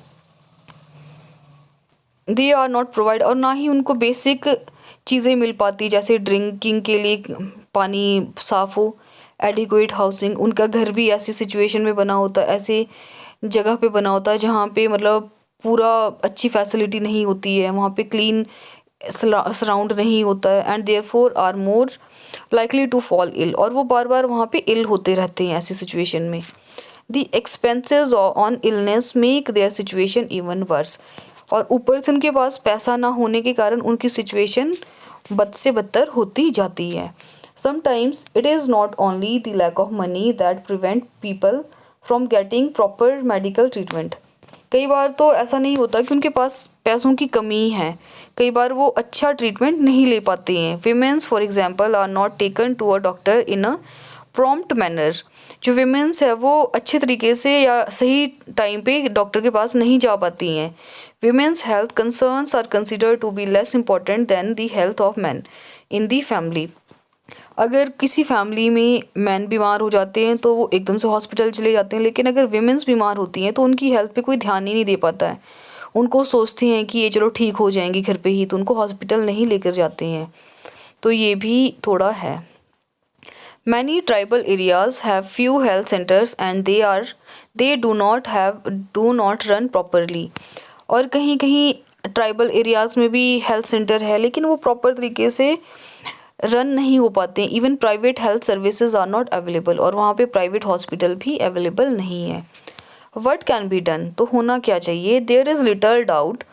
दे आर नॉट प्रोवाइड, और ना ही उनको बेसिक चीज़ें मिल पाती, जैसे ड्रिंकिंग के लिए पानी साफ़ हो, एडिक्वेट हाउसिंग। उनका घर भी ऐसी सिचुएशन में बना होता है, ऐसे जगह पे बना होता है जहाँ पे मतलब पूरा अच्छी फैसिलिटी नहीं होती है, वहाँ पे क्लीन सराउंड नहीं होता है, and therefore are more likely to fall ill, और वो बार बार वहाँ पे इल होते रहते हैं ऐसी सिचुएशन में। The expenses on illness make their situation even worse, और ऊपर से उनके पास पैसा ना होने के कारण उनकी सिचुएशन बद से बदतर होती जाती है। Sometimes it is not only the lack of money that prevent people from getting proper medical treatment. कई बार तो ऐसा नहीं होता कि उनके पास पैसों की कमी है, कई बार वो अच्छा ट्रीटमेंट नहीं ले पाते हैं। Women for example are not taken to a doctor in a prompt manner. जो विमेंस है वो अच्छे तरीके से या सही टाइम पे डॉक्टर के पास नहीं जा पाती हैं। Women's health concerns are considered to be less important than the health of man in the family. अगर किसी फैमिली में मैन बीमार हो जाते हैं तो वो एकदम से हॉस्पिटल चले जाते हैं, लेकिन अगर विमेंस बीमार होती हैं तो उनकी हेल्थ पे कोई ध्यान ही नहीं दे पाता है। उनको सोचते हैं कि ये चलो ठीक हो जाएंगी घर पे ही, तो उनको हॉस्पिटल नहीं लेकर जाते हैं। तो ये भी थोड़ा है। Many tribal areas have few health centers and they do not run properly. और कहीं कहीं ट्राइबल एरियाज़ में भी हेल्थ सेंटर है लेकिन वो प्रॉपर तरीके से रन नहीं हो पाते। Even private health services are not available, और वहाँ पे प्राइवेट हॉस्पिटल भी अवेलेबल नहीं है। वट कैन बी डन, तो होना क्या चाहिए? There is little doubt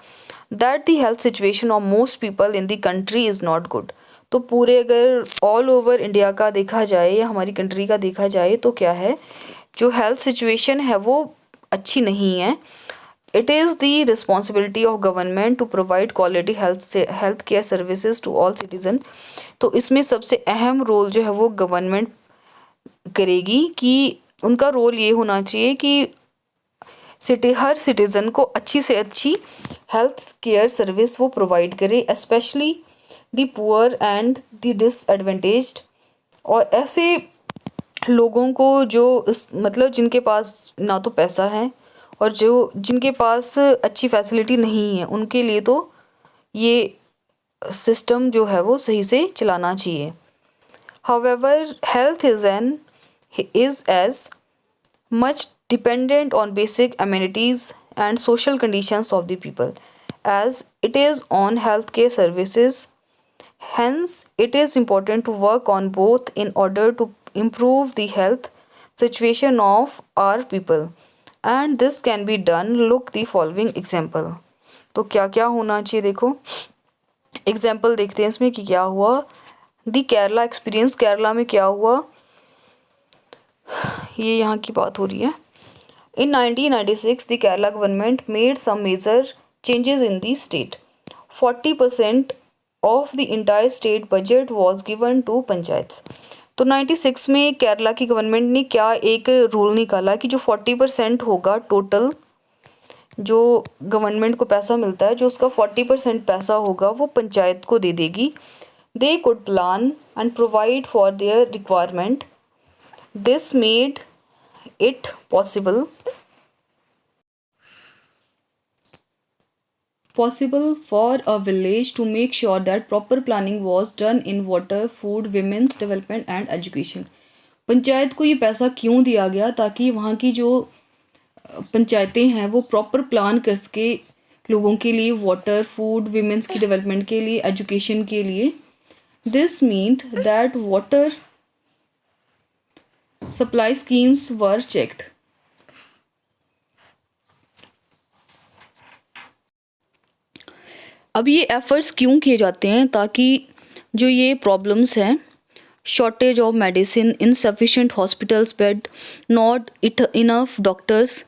that the health situation of most people in the country is not good. तो पूरे अगर ऑल ओवर इंडिया का देखा जाए या हमारी कंट्री का देखा जाए तो क्या है, जो हेल्थ सिचुएशन है वो अच्छी नहीं है। It is the responsibility of government to provide quality health care services to all citizen. तो इसमें सबसे अहम रोल जो है वो गवर्नमेंट करेगी कि उनका रोल ये होना चाहिए कि हर सिटीज़न को अच्छी से अच्छी हेल्थ केयर सर्विस वो प्रोवाइड करे, specially the poor and the disadvantaged. और ऐसे लोगों को जो मतलब जिनके पास ना तो पैसा है और जो जिनके पास अच्छी फैसिलिटी नहीं है, उनके लिए तो ये सिस्टम जो है वो सही से चलाना चाहिए। However health is as much dependent on basic amenities and social conditions of the people as it is on healthcare services. Hence, it is important to work on both in order to improve the health situation of our people. And this can be done. Look the following example. तो क्या क्या होना चाहिए, देखो example देखते हैं इसमें कि क्या हुआ। दी केरला एक्सपीरियंस, केरला में क्या हुआ ये यहाँ की बात हो रही है। In 1996, the Kerala government made some major changes in the state. 40% of the entire state budget was given to panchayat. तो 96 में केरला की गवर्नमेंट ने क्या एक रूल निकाला कि जो 40% होगा टोटल जो गवर्नमेंट को पैसा मिलता है, जो उसका 40% पैसा होगा वो पंचायत को दे देगी। They could plan and provide for their requirement. This made it possible for a village to make sure that proper planning was done in water, food, women's development and education. Panchayat को ये पैसा क्यों दिया गया? ताकि वहाँ की जो पंचायतें हैं वो प्रॉपर प्लान कर सके लोगों के लिए, वाटर, फूड, विमेंस की डेवलपमेंट के लिए, एजुकेशन के लिए। This meant that water supply schemes were checked. अब ये एफ़र्ट्स क्यों किए जाते हैं? ताकि जो ये प्रॉब्लम्स हैं, shortage of medicine, insufficient hospitals bed, not enough doctors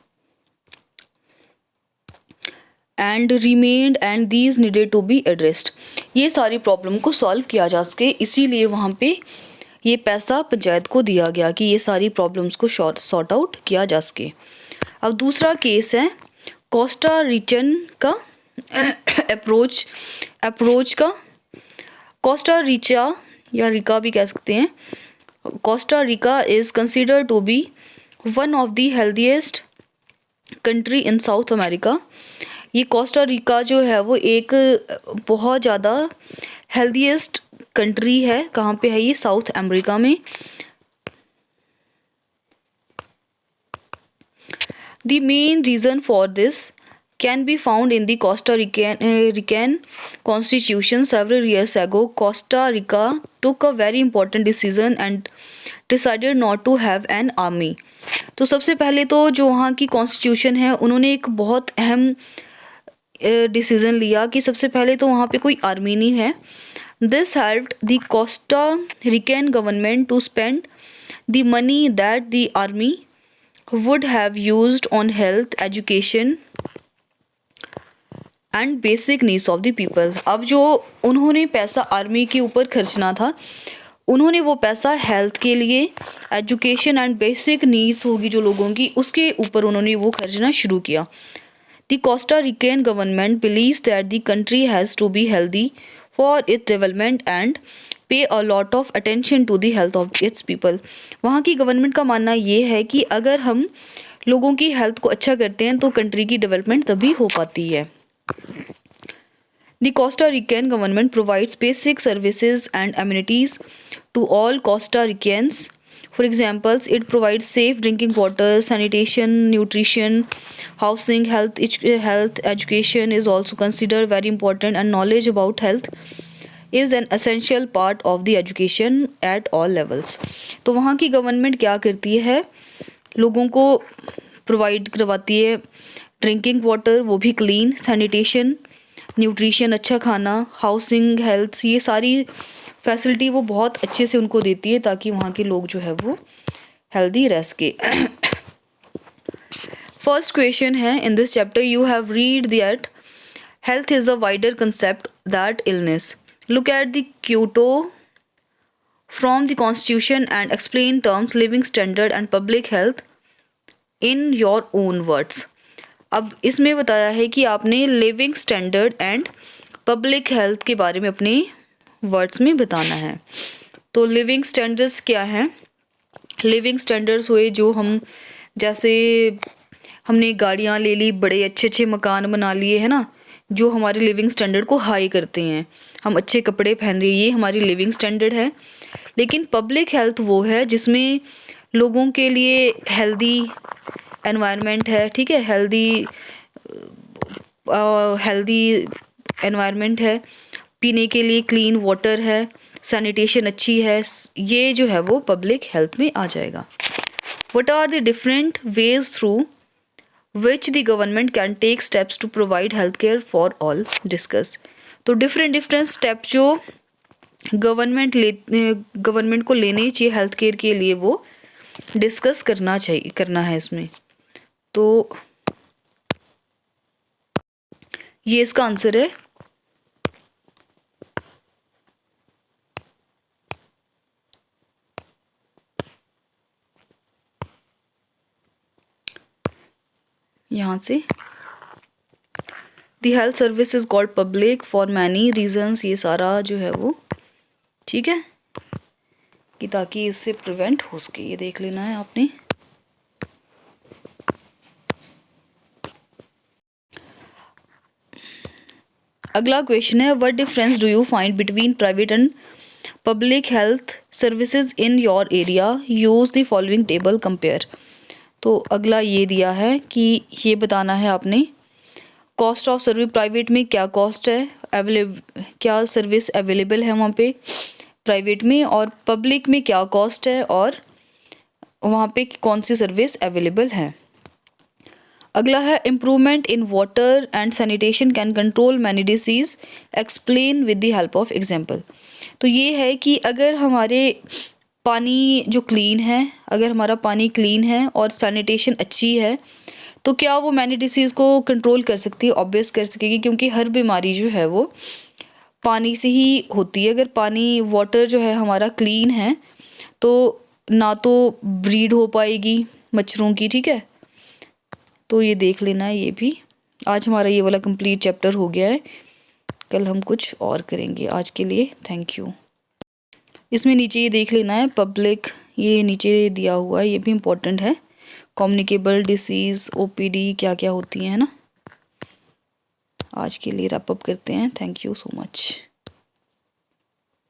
and remained and these needed to be addressed, ये सारी प्रॉब्लम को सॉल्व किया जा सके, इसीलिए वहाँ पे ये पैसा पंचायत को दिया गया कि ये सारी प्रॉब्लम्स को सॉर्ट आउट किया जा सके। अब दूसरा केस है कोस्टा रिकन का अप्रोच का। कोस्टा रिचा या रिका भी कह सकते हैं। Costa Rica is considered to be one of the healthiest country in South America. ये कोस्टा रिका जो है वो एक बहुत ज़्यादा हेल्दीएस्ट कंट्री है। कहाँ पे है ये? साउथ अमेरिका में। The main reason for this can be found in the Costa Rican constitution. Several years ago, Costa Rica took a very important decision and decided not to have an army. तो सबसे पहले तो जो वहाँ की constitution है उन्होंने एक बहुत अहम डिसीज़न लिया कि सबसे पहले तो वहाँ पे कोई आर्मी नहीं है। This helped the Costa Rican government to spend the money that the army would have used on health, education and basic needs of the people. अब जो उन्होंने पैसा आर्मी के ऊपर खर्चना था, उन्होंने वो पैसा हेल्थ के लिए, एजुकेशन एंड बेसिक नीड्स होगी जो लोगों की, उसके ऊपर उन्होंने वो खर्चना शुरू किया। The Costa Rican government believes that the country has to be healthy for its development and pay a lot of attention to the health of its people. वहाँ की गवर्नमेंट का मानना ये है कि अगर हम लोगों की हेल्थ को अच्छा करते हैं तो कंट्री की डेवलपमेंट तभी हो पाती है। The Costa Rican government provides basic services and amenities to all Costa Ricans. For example, it provides safe drinking water, sanitation, nutrition, housing, health education is also considered very important, and knowledge about health is an essential part of the education at all levels. तो वहाँ की government क्या करती है? लोगों को provide करवाती है ड्रिंकिंग वाटर, वो भी क्लीन, सैनिटेशन, न्यूट्रिशन, अच्छा खाना, हाउसिंग, हेल्थ, ये सारी फैसिलिटी वो बहुत अच्छे से उनको देती है ताकि वहाँ के लोग जो है वो हेल्दी रह सके। फर्स्ट क्वेश्चन है, in this chapter you have read that health is a wider concept that illness. Look at the Kyoto from the Constitution and explain terms living standard and public health in your own words. अब इसमें बताया है कि आपने living standard and public health के बारे में अपने वर्ड्स में बताना है। तो लिविंग स्टैंडर्ड्स क्या हैं? लिविंग स्टैंडर्ड्स हुए जो हम, जैसे हमने गाड़ियाँ ले ली, बड़े अच्छे अच्छे मकान बना लिए, है ना, जो हमारे लिविंग स्टैंडर्ड को हाई करते हैं। हम अच्छे कपड़े पहन रहे हैं, ये हमारी लिविंग स्टैंडर्ड है। लेकिन पब्लिक हेल्थ वो है जिसमें लोगों के लिए हेल्दी एनवायरनमेंट है, ठीक है, हेल्दी एनवायरनमेंट है, पीने के लिए क्लीन वाटर है, सैनिटेशन अच्छी है, ये जो है वो पब्लिक हेल्थ में आ जाएगा। What are the different ways through which the government can take steps to provide healthcare for all, discuss. तो डिफरेंट स्टेप जो गवर्नमेंट को लेने चाहिए हेल्थ केयर के लिए वो डिस्कस करना है इसमें। तो ये इसका आंसर है। यहाँ से the health service is called public for many reasons, ये सारा जो है वो ठीक है कि ताकि इससे प्रिवेंट हो सके, ये देख लेना है आपने। अगला क्वेश्चन है, what difference do you find between private and public health services in your area, use the following table, compare. तो अगला ये दिया है कि ये बताना है आपने कॉस्ट ऑफ सर्विस, प्राइवेट में क्या कॉस्ट है, क्या सर्विस अवेलेबल है वहाँ पे प्राइवेट में, और पब्लिक में क्या कॉस्ट है और वहाँ पे कौन सी सर्विस अवेलेबल है। अगला है improvement in water and sanitation can control many disease, explain with the help of example. तो ये है कि अगर हमारे पानी जो क्लीन है, अगर हमारा पानी क्लीन है और सैनिटेशन अच्छी है तो क्या वो मैनी डिसीज़ को कंट्रोल कर सकती है? ऑब्वियस कर सकेगी, क्योंकि हर बीमारी जो है वो पानी से ही होती है। अगर पानी, वाटर जो है हमारा क्लीन है तो ना तो ब्रीड हो पाएगी मच्छरों की, ठीक है। तो ये देख लेना है ये भी। आज हमारा ये वाला कंप्लीट चैप्टर हो गया है, कल हम कुछ और करेंगे। आज के लिए थैंक यू। इसमें नीचे ये देख लेना है पब्लिक, ये नीचे दिया हुआ है, ये भी इम्पोर्टेंट है। कम्युनिकेबल डिसीज़, ओपीडी क्या क्या होती हैं, है ना। आज के लिए रैप अप करते हैं। Thank you so much.